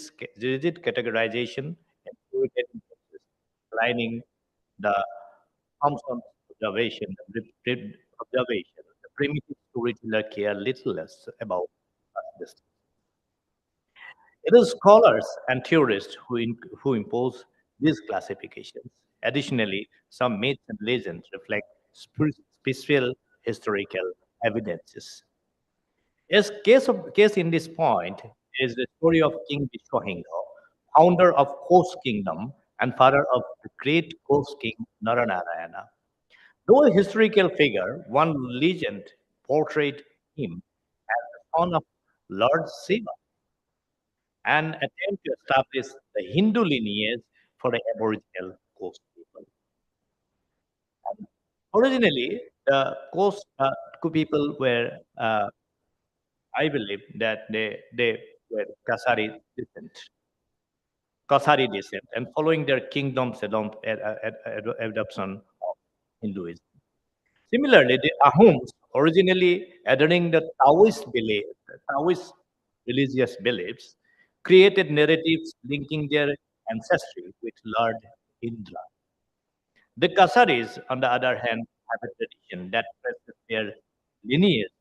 Speaker 4: categorization and storytelling process, aligning the Thompson's observation. The primitive storyteller care little less about this. It is scholars and theorists who impose these classifications. Additionally, some myths and legends reflect special historical evidences. Case in this point is the story of King Vishwahinga, founder of Kos Kingdom and father of the great Kos King Naranarayana. Though a historical figure, one legend portrayed him as the son of Lord Shiva, an attempt to establish the Hindu lineage for the Aboriginal Coast people. And originally, the Coast people were, I believe, that they were Kasari descent, and following their kingdom's adoption of Hinduism. Similarly, the Ahoms, originally adhering the Taoist religious beliefs, created narratives linking their ancestry with Lord Indra. The Kasaris, on the other hand, have a tradition that traces their lineage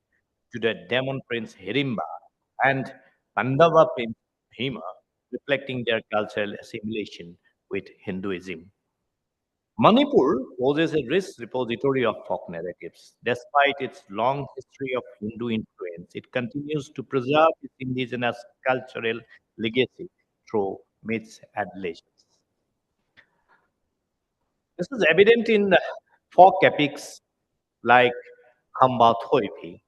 Speaker 4: to the demon prince Hirimba and Pandava prince Bhima, reflecting their cultural assimilation with Hinduism. Manipur poses a rich repository of folk narratives. Despite its long history of Hindu influence, it continues to preserve its indigenous cultural legacy through myths and legends. This is evident in folk epics like Khamba Thoipi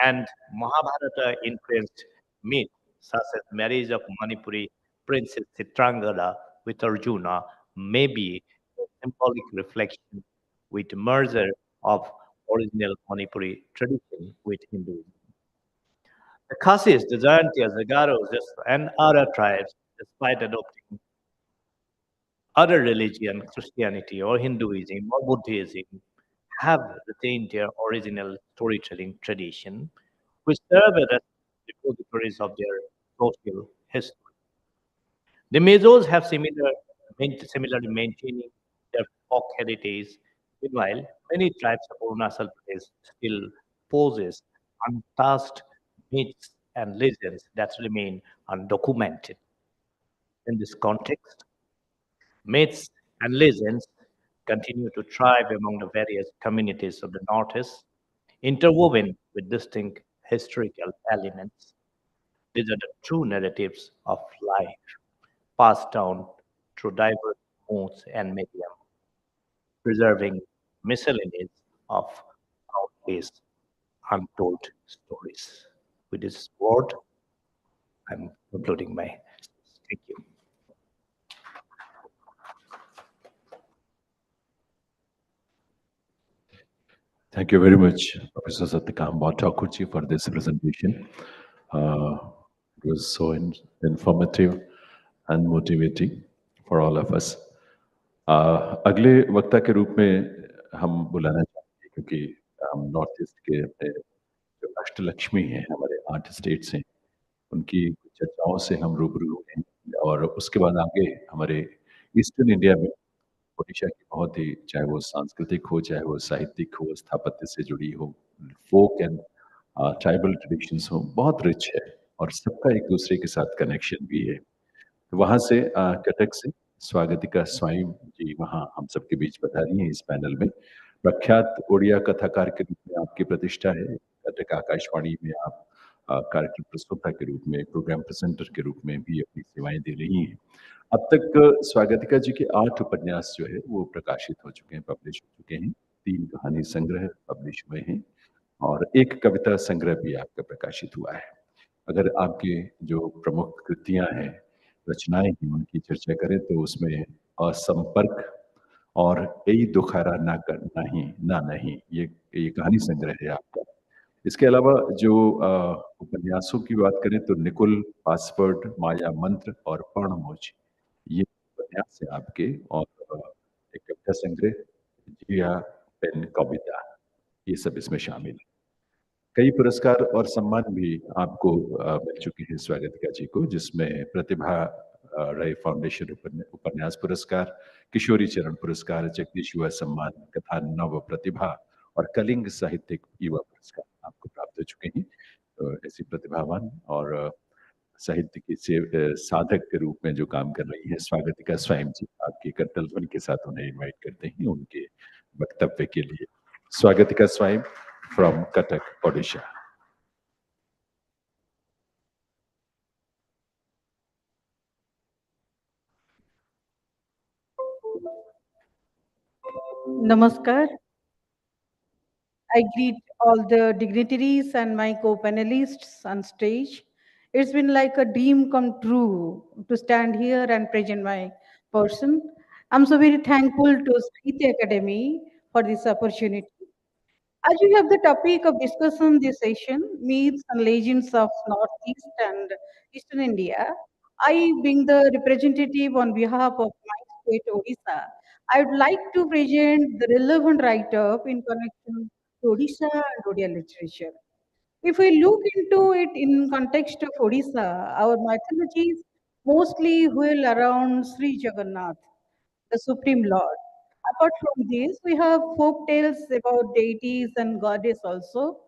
Speaker 4: and Mahabharata influenced myths such as marriage of Manipuri princess Chitrangada with Arjuna may be a symbolic reflection with merger of original Manipuri tradition with Hinduism. The Khasis, the Jayantias, the Garos, and other tribes, despite adopting other religion, Christianity or Hinduism or Buddhism, have retained their original storytelling tradition, which serve as repositories of their social history. The Mezos have similarly maintaining their folk heritage. Meanwhile, many tribes of Arunachal Pradesh still possess untouched myths and legends that remain undocumented. In this context, myths and legends continue to thrive among the various communities of the Northeast, interwoven with distinct historical elements. These are the true narratives of life, passed down through diverse modes and medium, preserving miscellanies of countless untold stories. With this word, I'm concluding my speech. Thank you.
Speaker 1: Thank you very much, Professor Satyakam Thakurji, for this presentation. It was so informative and motivating for all of us. अगले वक्ता के रूप में हम बुलाना चाहेंगे क्योंकि हम नॉर्थ ईस्ट के अपने जो अष्टलक्ष्मी हैं, हमारे 8 स्टेट्स हैं, उनकी चर्चाओं से हम रूबरू हुए हैं और उसके बाद आगे हमारे ईस्टर्न इंडिया में ओडिशा की बहुत ही, चाहे वो सांस्कृतिक हो, चाहे वो साहित्यिक हो, स्थापत्य से जुड़ी हो, फोक एंड ट्राइबल ट्रेडिशंस हो, बहुत रिच है और सबका एक दूसरे के साथ कनेक्शन भी है। तो वहाँ से कटक से स्वागतिका स्वयं जी वहाँ हम सबके बीच पधारी हैं इस पैनल में। प्रख्यात ओडिया कथाकार के रूप में आपकी प्रतिष्ठा है। कटक आकाशवाणी में आप कार्यक्रम प्रस्तोता के रूप में, प्रोग्राम प्रेजेंटर के रूप में भी अपनी सेवाएं दे रही हैं। अब तक स्वागतिका जी के 8 उपन्यास जो है वो प्रकाशित हो चुके हैं, पब्लिश हो चुके हैं। 3 कहानी संग्रह पब्लिश हुए हैं और 1 कविता संग्रह भी आपका प्रकाशित हुआ है। अगर आपकी जो प्रमुख कृतियां हैं रचनाएँ हैं उनकी चर्चा करें तो उसमें असंपर्क और "एई दुखहरा ना कर नहीं ना नहीं" ये कहानी संग्रह है आपका। इसके अलावा जो उपन्यासों की बात करें तो निकुल, पासवर्ड, माया मंत्र और पर्णमोची ये उपन्यास है आपके और एक कविता संग्रह, जिया पेन कविता, ये सब इसमें शामिल है। कई पुरस्कार और सम्मान भी आपको मिल चुके हैं स्वागतिका जी को, जिसमें प्रतिभा राय फाउंडेशन उपन्यास पुरस्कार, किशोरी चरण पुरस्कार, जगदीश युवा सम्मान, कथा नव प्रतिभा और कलिंग साहित्यिक युवा पुरस्कार आपको प्राप्त हो चुके हैं। ऐसी प्रतिभावान और साहित्य की साधक के रूप में जो काम कर रही है स्वागतिका स्वयं जी, आपकी करतल ध्वनि के साथ उन्हें इनवाइट करते हैं उनके वक्तव्य के लिए। स्वागतिका स्वयं from Cuttack, Odisha.
Speaker 5: Namaskar. I greet all the dignitaries and my co-panelists on stage. It's been like a dream come true to stand here and present my person. I'm so very thankful to Sahitya Academy for this opportunity. As you have the topic of discussion this session, myths and legends of Northeast and Eastern India, I, being the representative on behalf of my state Odisha, I would like to present the relevant write-up in connection to Odisha and Odia literature. If we look into it in context of Odisha, our mythologies mostly wheel around Sri Jagannath, the Supreme Lord. Apart from this, we have folk tales about deities and goddess also.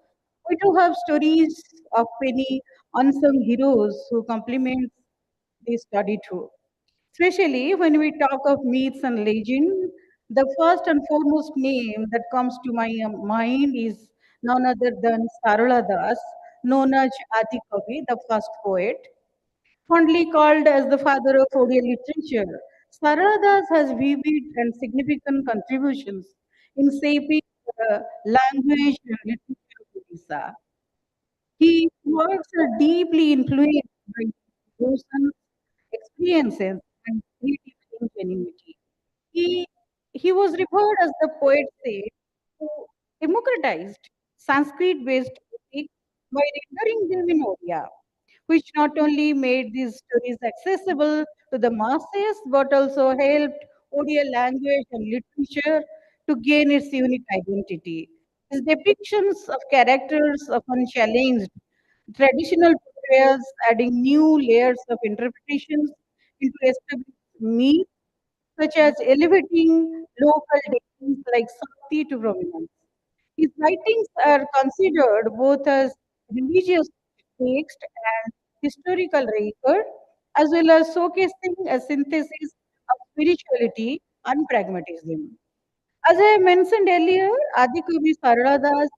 Speaker 5: We do have stories of many unsung heroes who complement this study too. Especially when we talk of myths and legend, the first and foremost name that comes to my mind is none other than Sarala Das, known as Adi Kavi, the first poet. Fondly called as the father of Odia literature, Sarala Das has vivid and significant contributions in shaping the language and literature of Odisha. His works are deeply influenced by emotions, experiences, and creative ingenuity. He, he was referred as the poet saint who democratized Sanskrit-based epics by rendering them in Odia, which not only made these stories accessible to the masses but also helped Odia language and literature to gain its unique identity. His depictions of characters often challenged traditional portrayals, adding new layers of interpretations into established myths, such as elevating local deities like Sakti to prominence. His writings are considered both as religious text and historical record, as well as showcasing a synthesis of spirituality and pragmatism. As I mentioned earlier, Adikavi Saraladas,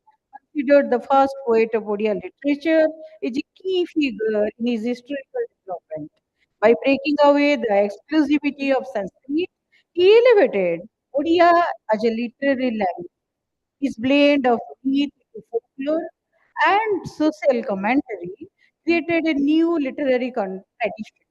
Speaker 5: considered the first poet of Odia literature, is a key figure in his historical development. By breaking away the exclusivity of Sanskrit, he elevated Odia as a literary language. His blend of myth, folklore, and social commentary created a new literary tradition.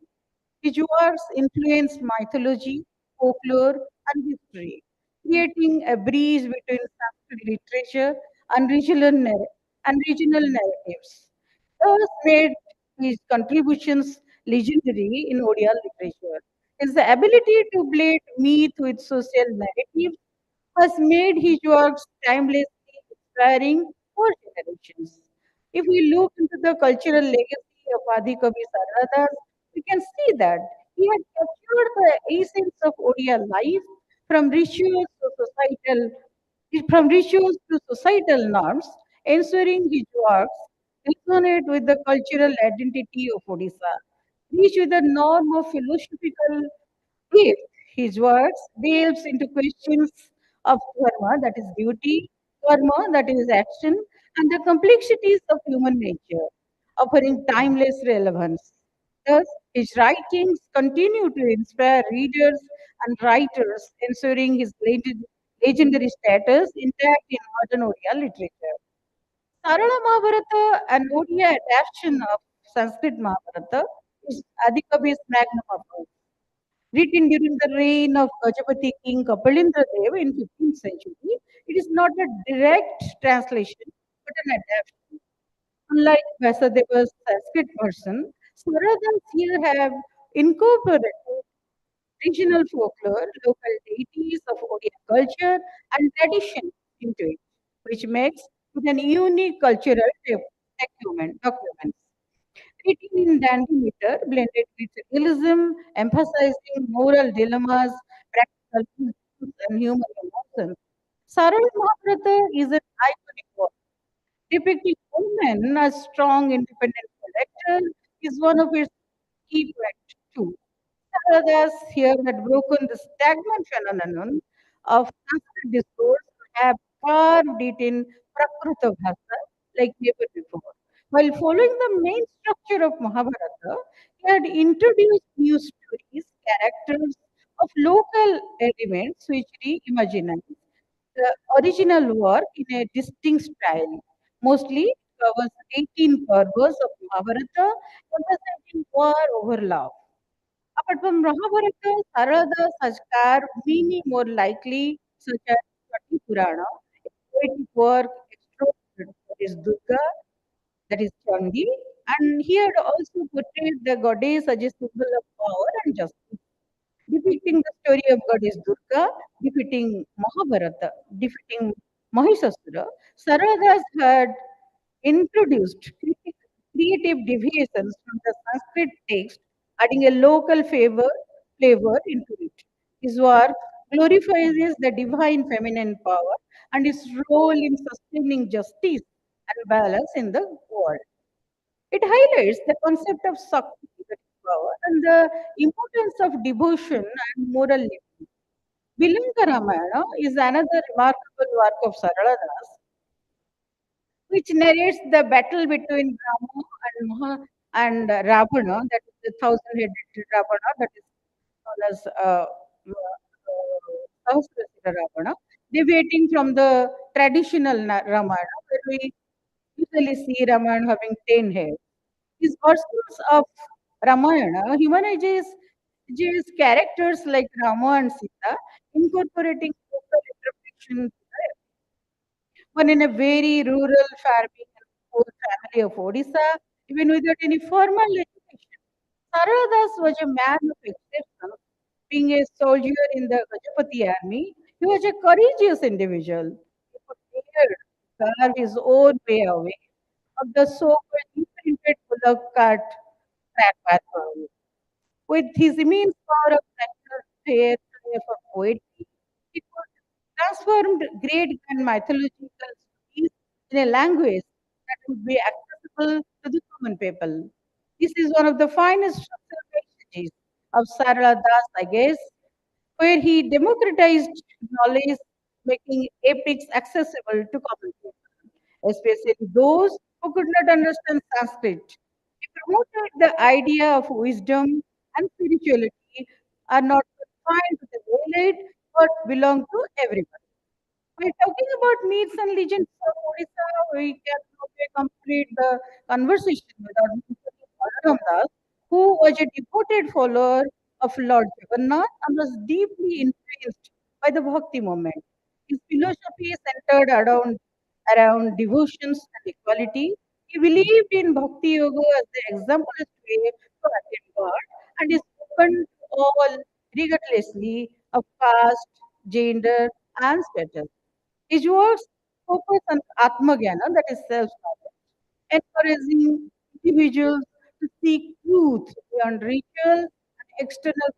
Speaker 5: His works influenced mythology, folklore, and history, creating a bridge between Sanskrit literature and regional narratives. Thus made his contributions legendary in Odia literature. His ability to blend myth with social narratives has made his works timelessly inspiring for generations. If we look into the cultural legacy of Adi Kavi Saradadas, we can see that he had captured the essence of Odia life from rituals to societal norms, ensuring his works resonate with the cultural identity of Odisha, rich with the norm of philosophical if his works delves into questions of dharma, that is duty, karma, that is action, and the complexities of human nature, offering timeless relevance. Thus, his writings continue to inspire readers and writers, ensuring his legendary status intact in modern Odia literature. Sarala Mahabharata, an Odia adaptation of Sanskrit Mahabharata, is Adikavi's magnum opus. Written during the reign of Gajapati King Kapilendra in 15th century, it is not a direct translation but an adaptation. Unlike Vasudeva's Sanskrit version, Saradas here have incorporated regional folklore, local deities of Odia culture, and tradition into it, which makes it an unique cultural document. Written in dandy meter, blended with realism, emphasizing moral dilemmas, practical wisdoms, and human emotions. Saral Mahabharata is an iconic work depicting women as strong, independent characters is one of its key points too. Others here had broken the stagnant phenomenon of Sanskrit discourse and have carved it in Prakruta Bhasa like never before. While following the main structure of Mahabharata, he had introduced new stories, characters of local elements which reimagined the original work in a distinct style. Mostly it covers 18 purposes of Mahabharata, emphasizing war over love. Apart from Mahabharata, Saradas has carved many more likely, such as Sati Purana, a poetic work extraordinary that is Durga, that is Chandi, and he had also portrayed the goddess as a symbol of power and justice, depicting the story of goddess Durga, defeating Mahabharata, defeating Mahisasura. Saradas had introduced creative deviations from the Sanskrit text, adding a local flavor into it. His work glorifies the divine feminine power and its role in sustaining justice and balance in the world. It highlights the concept of Sakti, that is power, and the importance of devotion and moral living. Vilanga Ramayana is another remarkable work of Saraladas, which narrates the battle between Rama and Ravana, that is the thousand-headed Ravana, that is known as Sahasrasura Ravana, deviating from the traditional Ramayana, where we usually see Ramayana having 10 heads. His versions of Ramayana humanizes characters like Rama and Sita, incorporating local interpretations, one in a very rural farming and poor family of Odisha, even without any formal education. Saradadas was a man of exception. Being a soldier in the Gajapati army, he was a courageous individual. He could dare to carve his own way away of the so-called imprinted bullock cart track pathway. With his immense power of natural fair for poetry, he could transform great and mythological stories in a language that would be accessible to the common people. This is one of the finest structural messages of Sarala Das, I guess, where he democratized knowledge, making epics accessible to common people, especially those who could not understand Sanskrit. He promoted the idea of wisdom and spirituality are not confined to the elite but belong to everyone. We're talking about myths and legends of Odisha. We cannot complete the conversation without mentioning Balaram Das, who was a devoted follower of Lord Jagannath and was deeply influenced by the Bhakti movement. His philosophy centered around devotions and equality. He believed in Bhakti Yoga as the exemplary way to attain God and is open to all regardlessly of caste, gender, and status. His works focus on Atmagyana, that is self-knowledge, encouraging individuals to seek truth beyond ritual and external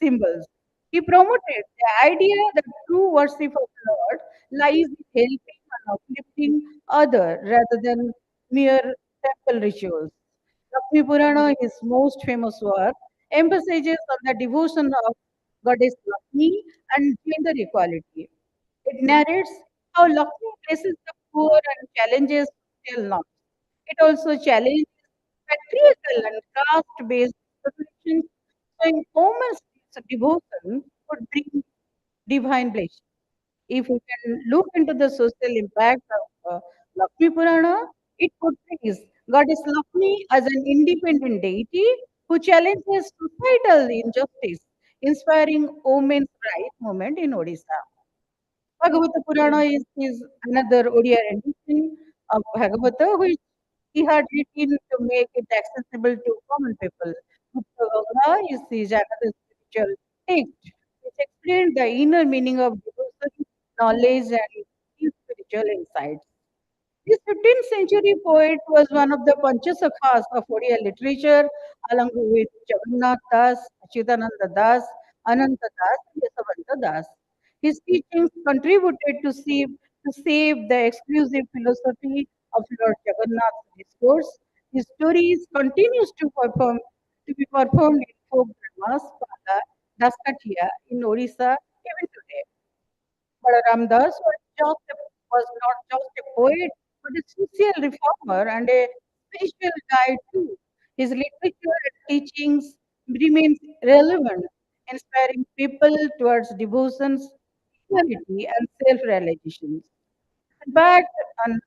Speaker 5: symbols. He promoted the idea that true worship of Lord lies in helping and uplifting others rather than mere temple rituals. Lakshmi Purana, his most famous work, emphasizes on the devotion of goddess Lakshmi and gender equality. It narrates how Lakshmi blesses the poor and challenges social norms. It also challenges patriarchal and caste-based expectations, showing women's devotion could bring divine blessing. If we can look into the social impact of Lakshmi Purana, it portrays Goddess Lakshmi as an independent deity who challenges societal injustice, inspiring women's rights movement in Odisha. Bhagavata Purana is another Odia rendition of Bhagavata, which he had written to make it accessible to common people. Gupta Ganga is the Jagannath spiritual text, which explains the inner meaning of devotion, knowledge, and deep spiritual insights. This 15th century poet was one of the Panchasakhas of Odia literature, along with Jagannath Das, Achyutananda Das, Ananta Das, and Yasavanta Das. His teachings contributed to save the exclusive philosophy of Lord Jagannath's discourse. His stories continues to be performed in folk dramas, Pala, Daskatia in Orissa even today. Balaram Das was not just a poet, but a social reformer and a spiritual guide too. His literature and teachings remain relevant, inspiring people towards devotions, equality, and self-realization. In fact, on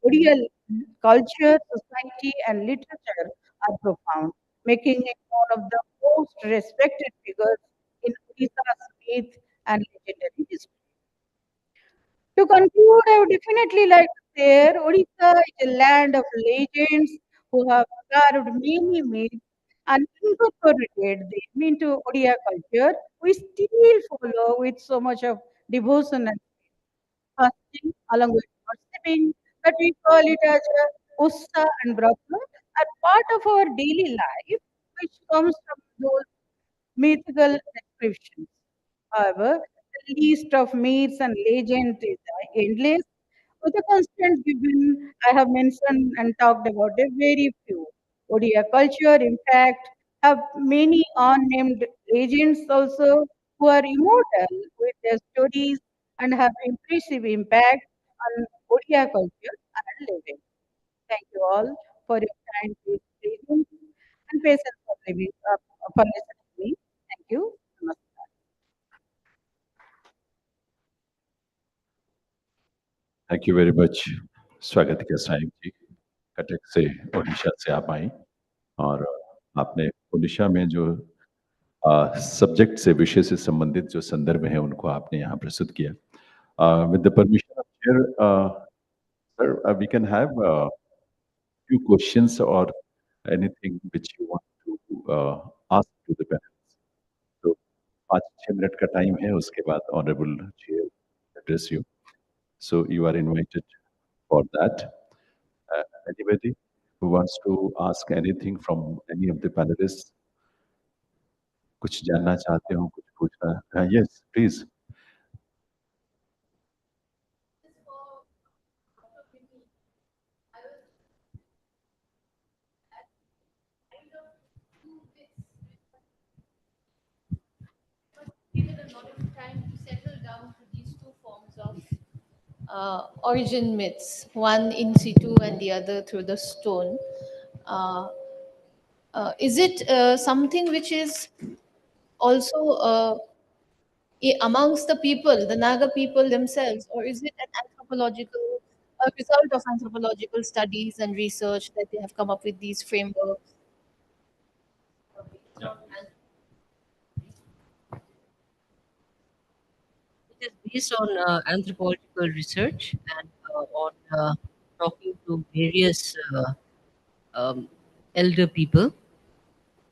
Speaker 5: Odia culture, society, and literature are profound, making it one of the most respected figures in Odisha's myth and legendary history. To conclude, I would definitely like to say Odisha is a land of legends who have carved many myths and incorporated them into Odia culture. We still follow with so much of devotion and fasting along with worshipping that we call it as Ussa and Brahma are part of our daily life, which comes from those mythical descriptions. However, the list of myths and legends is endless. With the constraints given, I have mentioned and talked about a very few. Odia culture, in fact, have many unnamed legends also who are immortal with their stories and have impressive impact on Odia culture and living. Thank you all for your kind patience and patience for listening to me. Thank you. Namaskar.
Speaker 1: Thank you very much Swagatika Sahib ji Cuttack से ओडिशा से आप आई और आपने ओडिशा में जो subject से विषय से संबंधित जो संदर्भ हैं उनको आपने यहाँ प्रस्तुत किया with the permission of chair sir we can have few questions or anything which you want to ask to the panelists. तो 5-6 मिनट का टाइम है उसके बाद honourable chair address you. So you are invited for that. Anybody who wants to ask anything from any of the panelists? कुछ जानना चाहते हो कुछ पूछना yes please.
Speaker 6: Given a lot of time to settle down to these two forms of origin myths, one in situ and the other through the stone. Uh, is it something which is also amongst the people, the Naga people themselves, or is it an anthropological, a result of anthropological studies and research that they have come up with these frameworks?
Speaker 3: It is based on anthropological research and on talking to various um, elder people,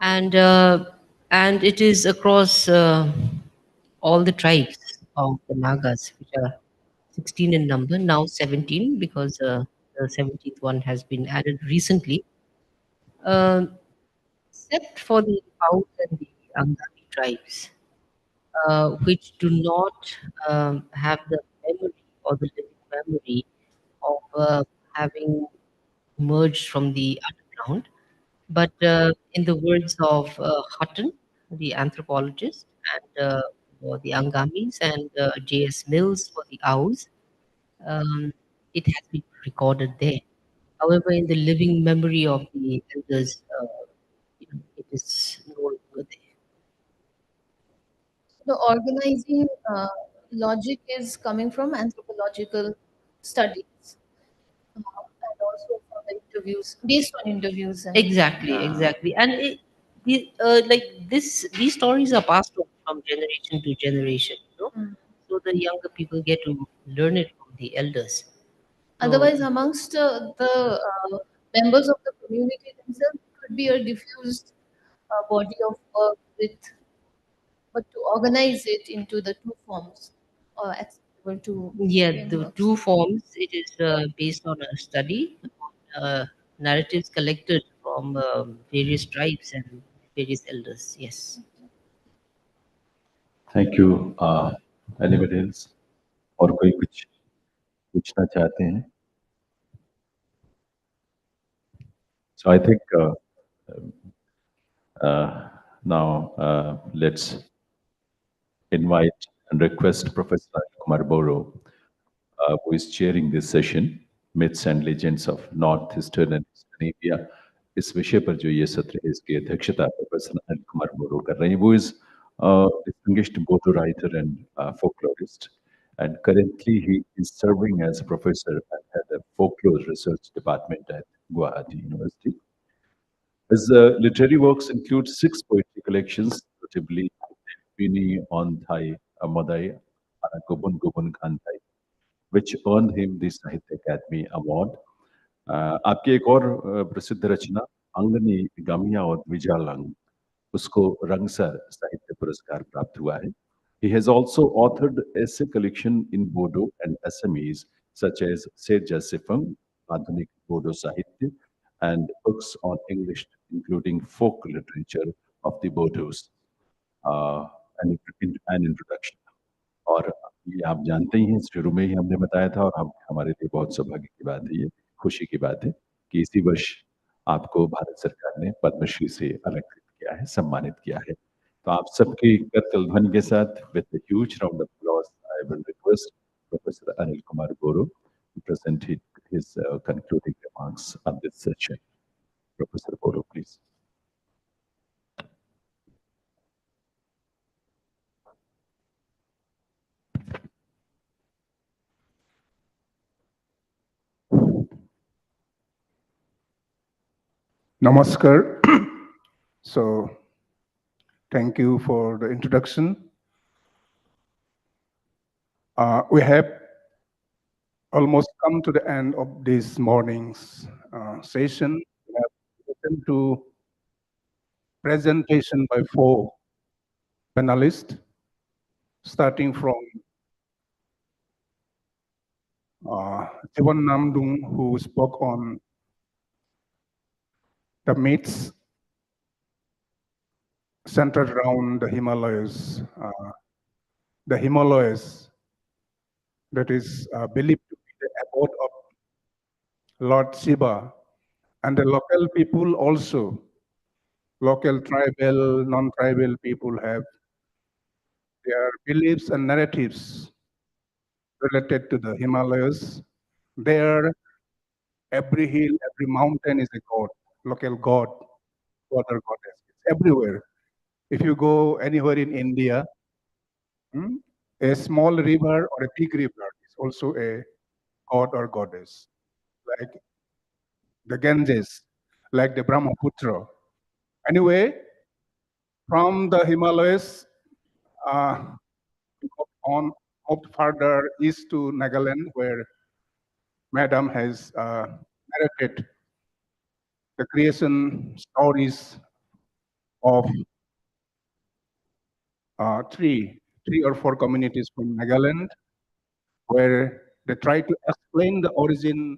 Speaker 3: and uh, and it is across all the tribes of the Nagas, which are 16 in number, now 17 because the 17th one has been added recently. Um Except for the Out and the Angami tribes, which do not have the memory or the living memory of having emerged from the underground. But in the words of Hutton, the anthropologist, and for the Angamis, and J.S. Mills for the Owls, um, it has been recorded there. However, in the living memory of the elders, it is no longer there.
Speaker 6: The organizing logic is coming from anthropological studies and also from the interviews, based on interviews. And,
Speaker 3: Exactly, exactly. And these stories are passed on from generation to generation, you know. So the younger people get to learn it from the elders. So,
Speaker 6: Otherwise, amongst the members of the community themselves, it could be a diffused body of work with, but to organize it into the two forms acceptable to
Speaker 3: yeah, the
Speaker 6: frameworks.
Speaker 3: two forms, it is based on a study, narratives collected from various tribes and various elders. Yes.
Speaker 1: Thank you. Anybody else? और कोई कुछ पूछना चाहते हैं? So I think now let's invite and request Professor Kumar Boro, who is chairing this session, Myths and Legends of Northeastern and Eastern India. इस विषय पर जो ये सत्र है, इसकी अध्यक्षता प्रोफेसर अनिल कुमार बोरो कर रहे हैं। वो is distinguished Bodo writer and folklorist, and currently he is serving as a professor at the folklore research department at Guwahati University. His literary works include 6 poetry collections, notably Pini on Thai Amadai Gobun Gobun Khantai, which earned him the Sahitya Academy Award. आपकी एक और प्रसिद्ध रचना अंगनी गामिया और द्विजालंग, उसको रंगसर साहित्य पुरस्कार प्राप्त हुआ है. He has also authored essay collection in Bodo and Assamese such as Seja Sifang, Adhunik Bodo Sahitya, and books on English including folk literature of the Bodos, uh, and introduction. और ये आप जानते ही हैं, शुरू में ही हमने बताया था, और हम हमारे लिए बहुत सौभाग्य की बात है, ये खुशी की बात है कि इसी वर्ष आपको भारत सरकार ने पद्मश्री से अलंकृत किया है, सम्मानित किया है. तो आप सबके करतल ध्वनि के साथ with a huge round of applause I will request professor Anil Kumar Boro to present his concluding remarks on this session. Professor Boro, please.
Speaker 7: Namaskar. So, thank you for the introduction. We have almost come to the end of this morning's session. We have listened to presentation by 4 panelists, starting from Jiwan Namdung, who spoke on the myths centered around the Himalayas. The Himalayas that is believed to be the abode of Lord Shiva, and the local people also, local tribal, non-tribal people have their beliefs and narratives related to the Himalayas. There, every hill, every mountain is a god, local god, god or goddess. It's everywhere. If you go anywhere in India, a small river or a big river is also a god or goddess, like the Ganges, like the Brahmaputra. Anyway, from the Himalayas, we moved further east to Nagaland, where Madam has narrated the creation stories of three or four communities from Nagaland, where they try to explain the origin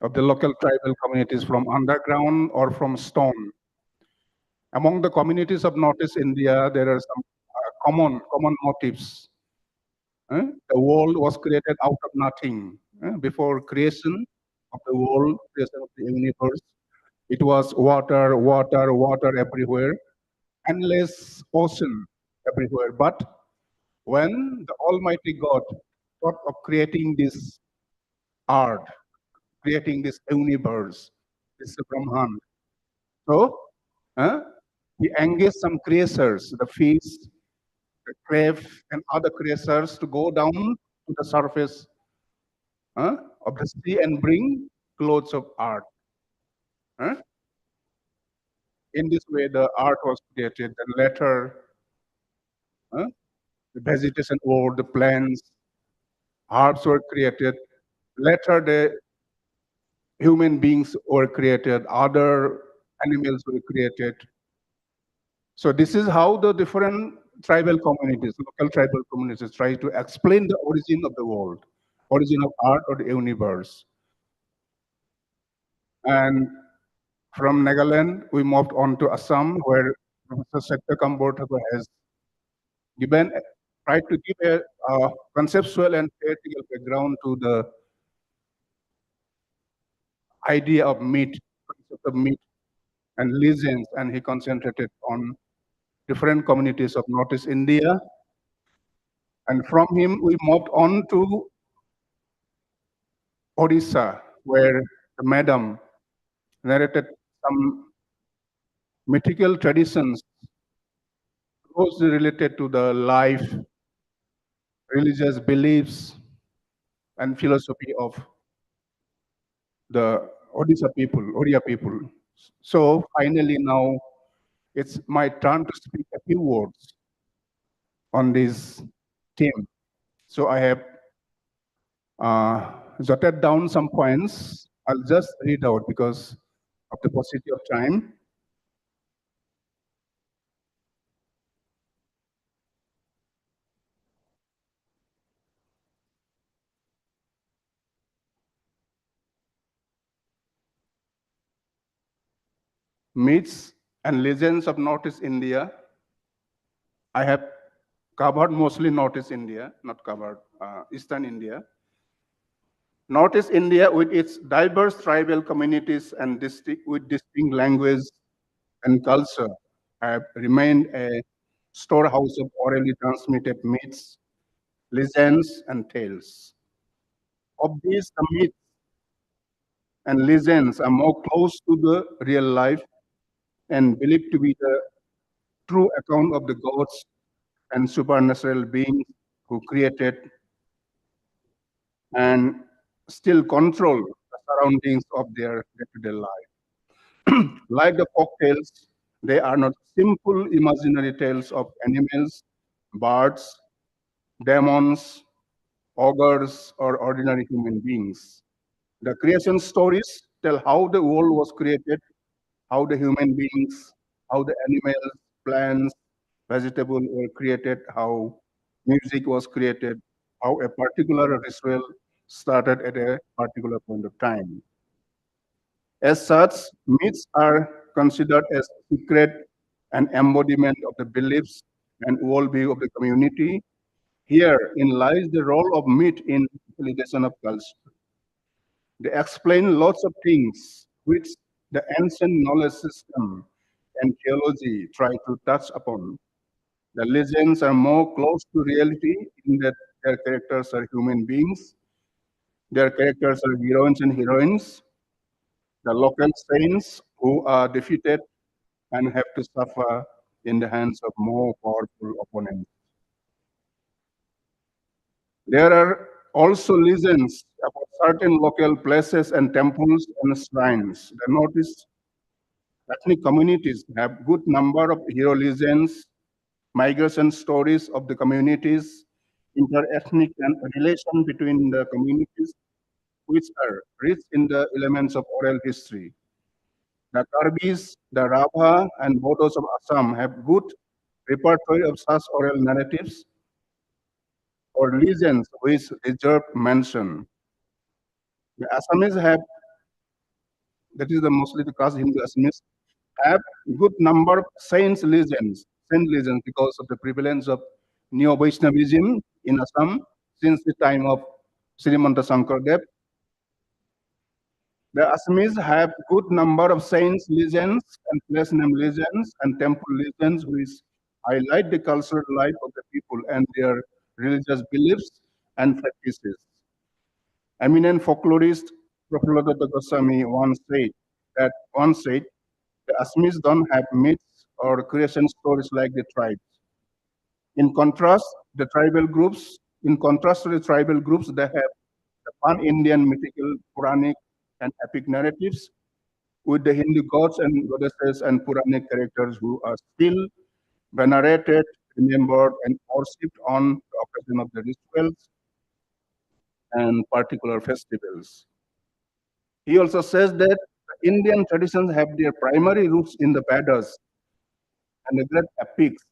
Speaker 7: of the local tribal communities from underground or from stone. Among the communities of Northeast India, there are some common motifs. The world was created out of nothing. Before creation of the world, creation of the universe, it was water, water, water everywhere, endless ocean everywhere. But when the Almighty God thought of creating this art, creating this universe, this Brahman, so he engaged some creatures, the fish, the crab, and other creatures to go down to the surface of the sea and bring clothes of art. in this way the art was created. Then later, the vegetation world, the plants, herbs were created. Later, the human beings were created, other animals were created. So this is how the different tribal communities, local tribal communities, try to explain the origin of the world, origin of art or the universe. And from Nagaland, we moved on to Assam, where Professor Sekta Kambotaka has given, tried to give a conceptual and theoretical background to the idea of myth, concept of myth and legends, and he concentrated on different communities of Northeast India. And from him, we moved on to Odisha, where the madam narrated some mythical traditions closely related to the life, religious beliefs, and philosophy of the Odisha people, Odia people. So finally now it's my turn to speak a few words on this theme. So I have jotted down some points. I'll just read out because of the paucity of time. Myths and legends of Northeast India. I have covered mostly Northeast India, not covered Eastern India. Northeast India, with its diverse tribal communities and with distinct language and culture, have remained a storehouse of orally transmitted myths, legends, and tales. Of these, the myths and legends are more close to the real life and believed to be the true account of the gods and supernatural beings who created and still control the surroundings of their day-to-day life. Like the folk tales, they are not simple imaginary tales of animals, birds, demons, ogres, or ordinary human beings. The creation stories tell how the world was created, how the human beings, how the animals, plants, vegetables were created, how music was created, how a particular ritual started at a particular point of time. As such, myths are considered as secret and embodiment of the beliefs and worldview of the community. Herein lies the role of myth in facilitation of culture. They explain lots of things which the ancient knowledge system and theology try to touch upon. The legends are more close to reality in that their characters are human beings, their characters are heroines and heroines, the local saints who are defeated and have to suffer in the hands of more powerful opponents. There are also legends about certain local places and temples and shrines. The Northeast ethnic communities have good number of hero legends, migration stories of the communities, inter-ethnic and relation between the communities, which are rich in the elements of oral history. The Karbis, the Rabha, and Bodos of Assam have good repertoire of such oral narratives or legends which deserve mention. The Assamese have, that is the mostly the caste Hindu Assamese, have good number of saint legends because of the prevalence of Neo-Vaishnavism in Assam since the time of Srimanta Shankardev. The Assamese have good number of saints legends and place name legends and temple legends which highlight the cultural life of the people and their religious beliefs and practices. Eminent folklorist Professor Goswami once said, the Assamese don't have myths or creation stories like the tribes. In contrast, to the tribal groups, they have the pan-Indian mythical, Puranic, and epic narratives with the Hindu gods and goddesses and Puranic characters who are still venerated, remembered, and worshipped on the occasion of the rituals and particular festivals. He also says that the Indian traditions have their primary roots in the Vedas and the great epics.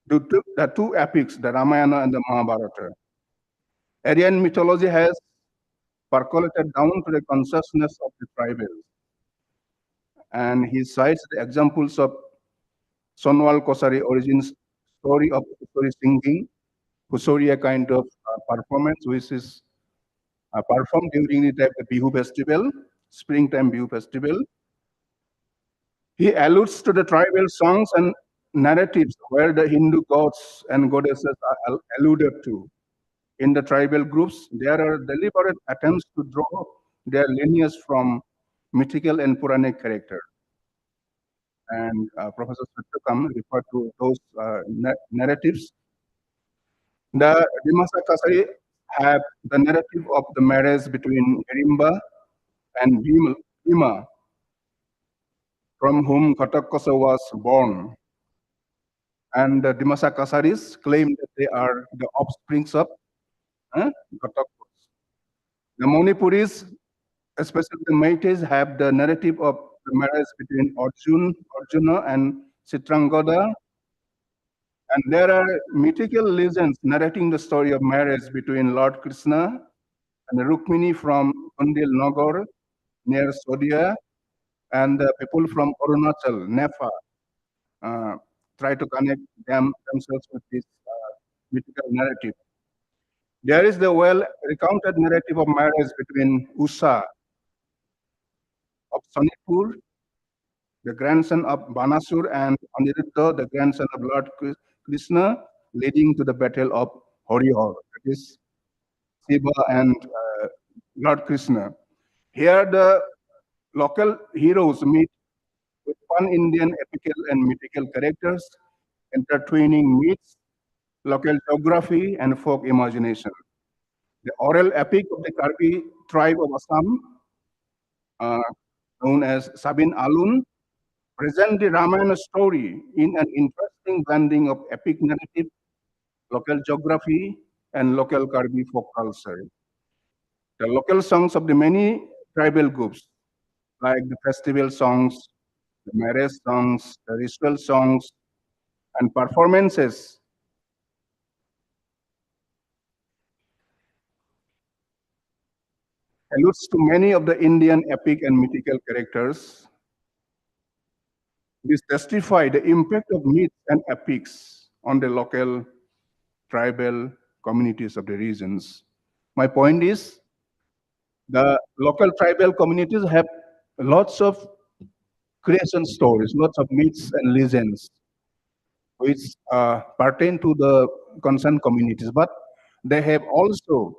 Speaker 7: The two epics, the Ramayana and the Mahabharata. Aryan mythology has percolated down to the consciousness of the tribals. And he cites the examples of Sonwal Kosari origins story of Kusori singing, Kusori a kind of performance which is performed during the Bihu festival, springtime Bihu festival. He alludes to the tribal songs and narratives where the Hindu gods and goddesses are alluded to. In the tribal groups, there are deliberate attempts to draw their lineage from mythical and Puranic characters. And Professor Satyakam referred to those narratives. The Dimasa Kasari have the narrative of the marriage between Hirimba and Bhima, from whom Katakkasa was born. And the Dimasa Kasaris claim that they are the offsprings of Katakkos. The Manipuris, especially the Meiteis, have the narrative of the marriage between Arjuna and Chitrangada. And there are mythical legends narrating the story of marriage between Lord Krishna and Rukmini from Kundil Nagar near Sodia, and the people from Arunachal, Nepal, try to connect themselves with this mythical narrative. There is the well-recounted narrative of marriage between Usha of Sonipur, the grandson of Banasur, and Aniruddha, the grandson of Lord Krishna, leading to the battle of Harihar, that is Shiva and Lord Krishna. Here the local heroes meet with pan-Indian epical and mythical characters, intertwining myths, local geography, and folk imagination. The oral epic of the Karbi tribe of Assam, known as Sabin Alun, present the Ramayana story in an interesting blending of epic narrative, local geography, and local Karbi folk culture. The local songs of the many tribal groups, like the festival songs, the marriage songs, the ritual songs, and performances, alludes to many of the Indian epic and mythical characters. This testify the impact of myths and epics on the local tribal communities of the regions. My point is, the local tribal communities have lots of creation stories, lots of myths and legends, which pertain to the concerned communities, but they have also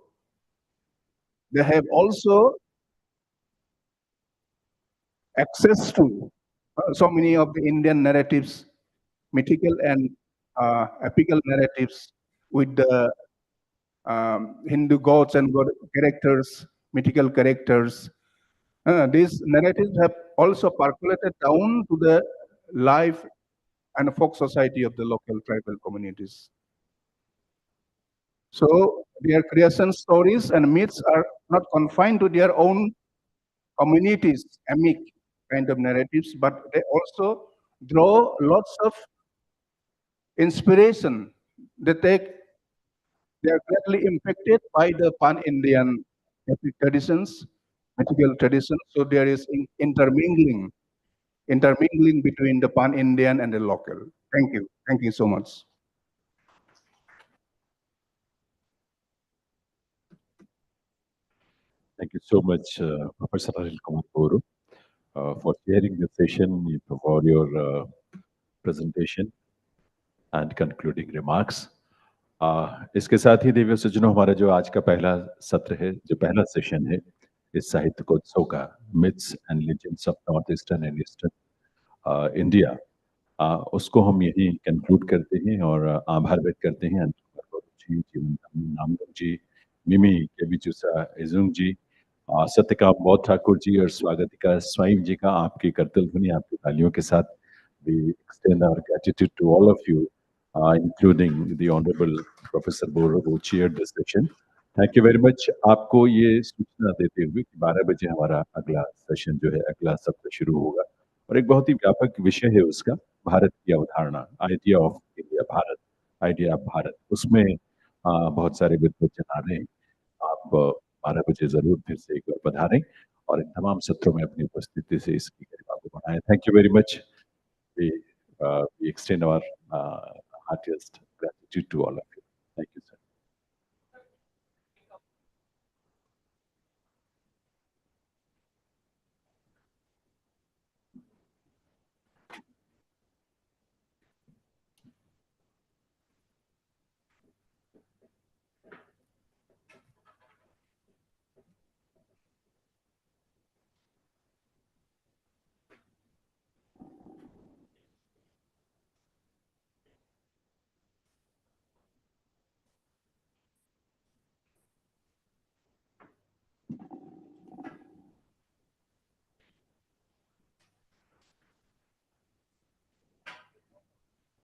Speaker 7: access to so many of the Indian narratives, mythical and epical narratives with the Hindu gods and god characters, mythical characters. These narratives have also percolated down to the life and folk society of the local tribal communities. So their creation stories and myths are not confined to their own communities, amic kind of narratives, but they also draw lots of inspiration. They are greatly impacted by the pan-Indian epic traditions, mythical traditions. So there is intermingling between the pan-Indian and the local. Thank you. Thank you so much.
Speaker 1: Thank you so much, Professor Anil Kumar Boru, for sharing the session, for your presentation and concluding remarks. इसके साथ ही दिव्य सज्जनों, हमारा जो आज का पहला सत्र है, जो पहला सेशन है इस साहित्यकोत्सव का, myths and legends of north eastern and eastern India, उसको हम यही कंक्लूड करते हैं और आभार व्यक्त करते हैं अनिल कुमार बोरू जी, जीवन नामदम जी, मिमी केबिचुसा इजुंग जी, सत्यकाम बौद्ध ठाकुर जी और स्वागतिका स्वाइन जी का आपकी करतल ध्वनि आपकी तालियों के साथ we extend our gratitude to all of you, including the Honorable Professor Boro who chaired this session. Thank you very much. आपको ये सूचना देते हुए कि 12 बजे हमारा अगला सेशन जो है अगला सत्र शुरू होगा और एक बहुत ही व्यापक विषय है उसका भारत की अवधारणा idea of India Bharat idea of Bharat उसमें बहुत सारे विद्वजन आ रहे हैं आप 12 बजे जरूर फिर से एक बार पधारें और इन तमाम सत्रों में अपनी उपस्थिति से इसकी गरिमा को बढ़ाएं thank you very much we extend our heartiest gratitude to all of you. Thank you, sir.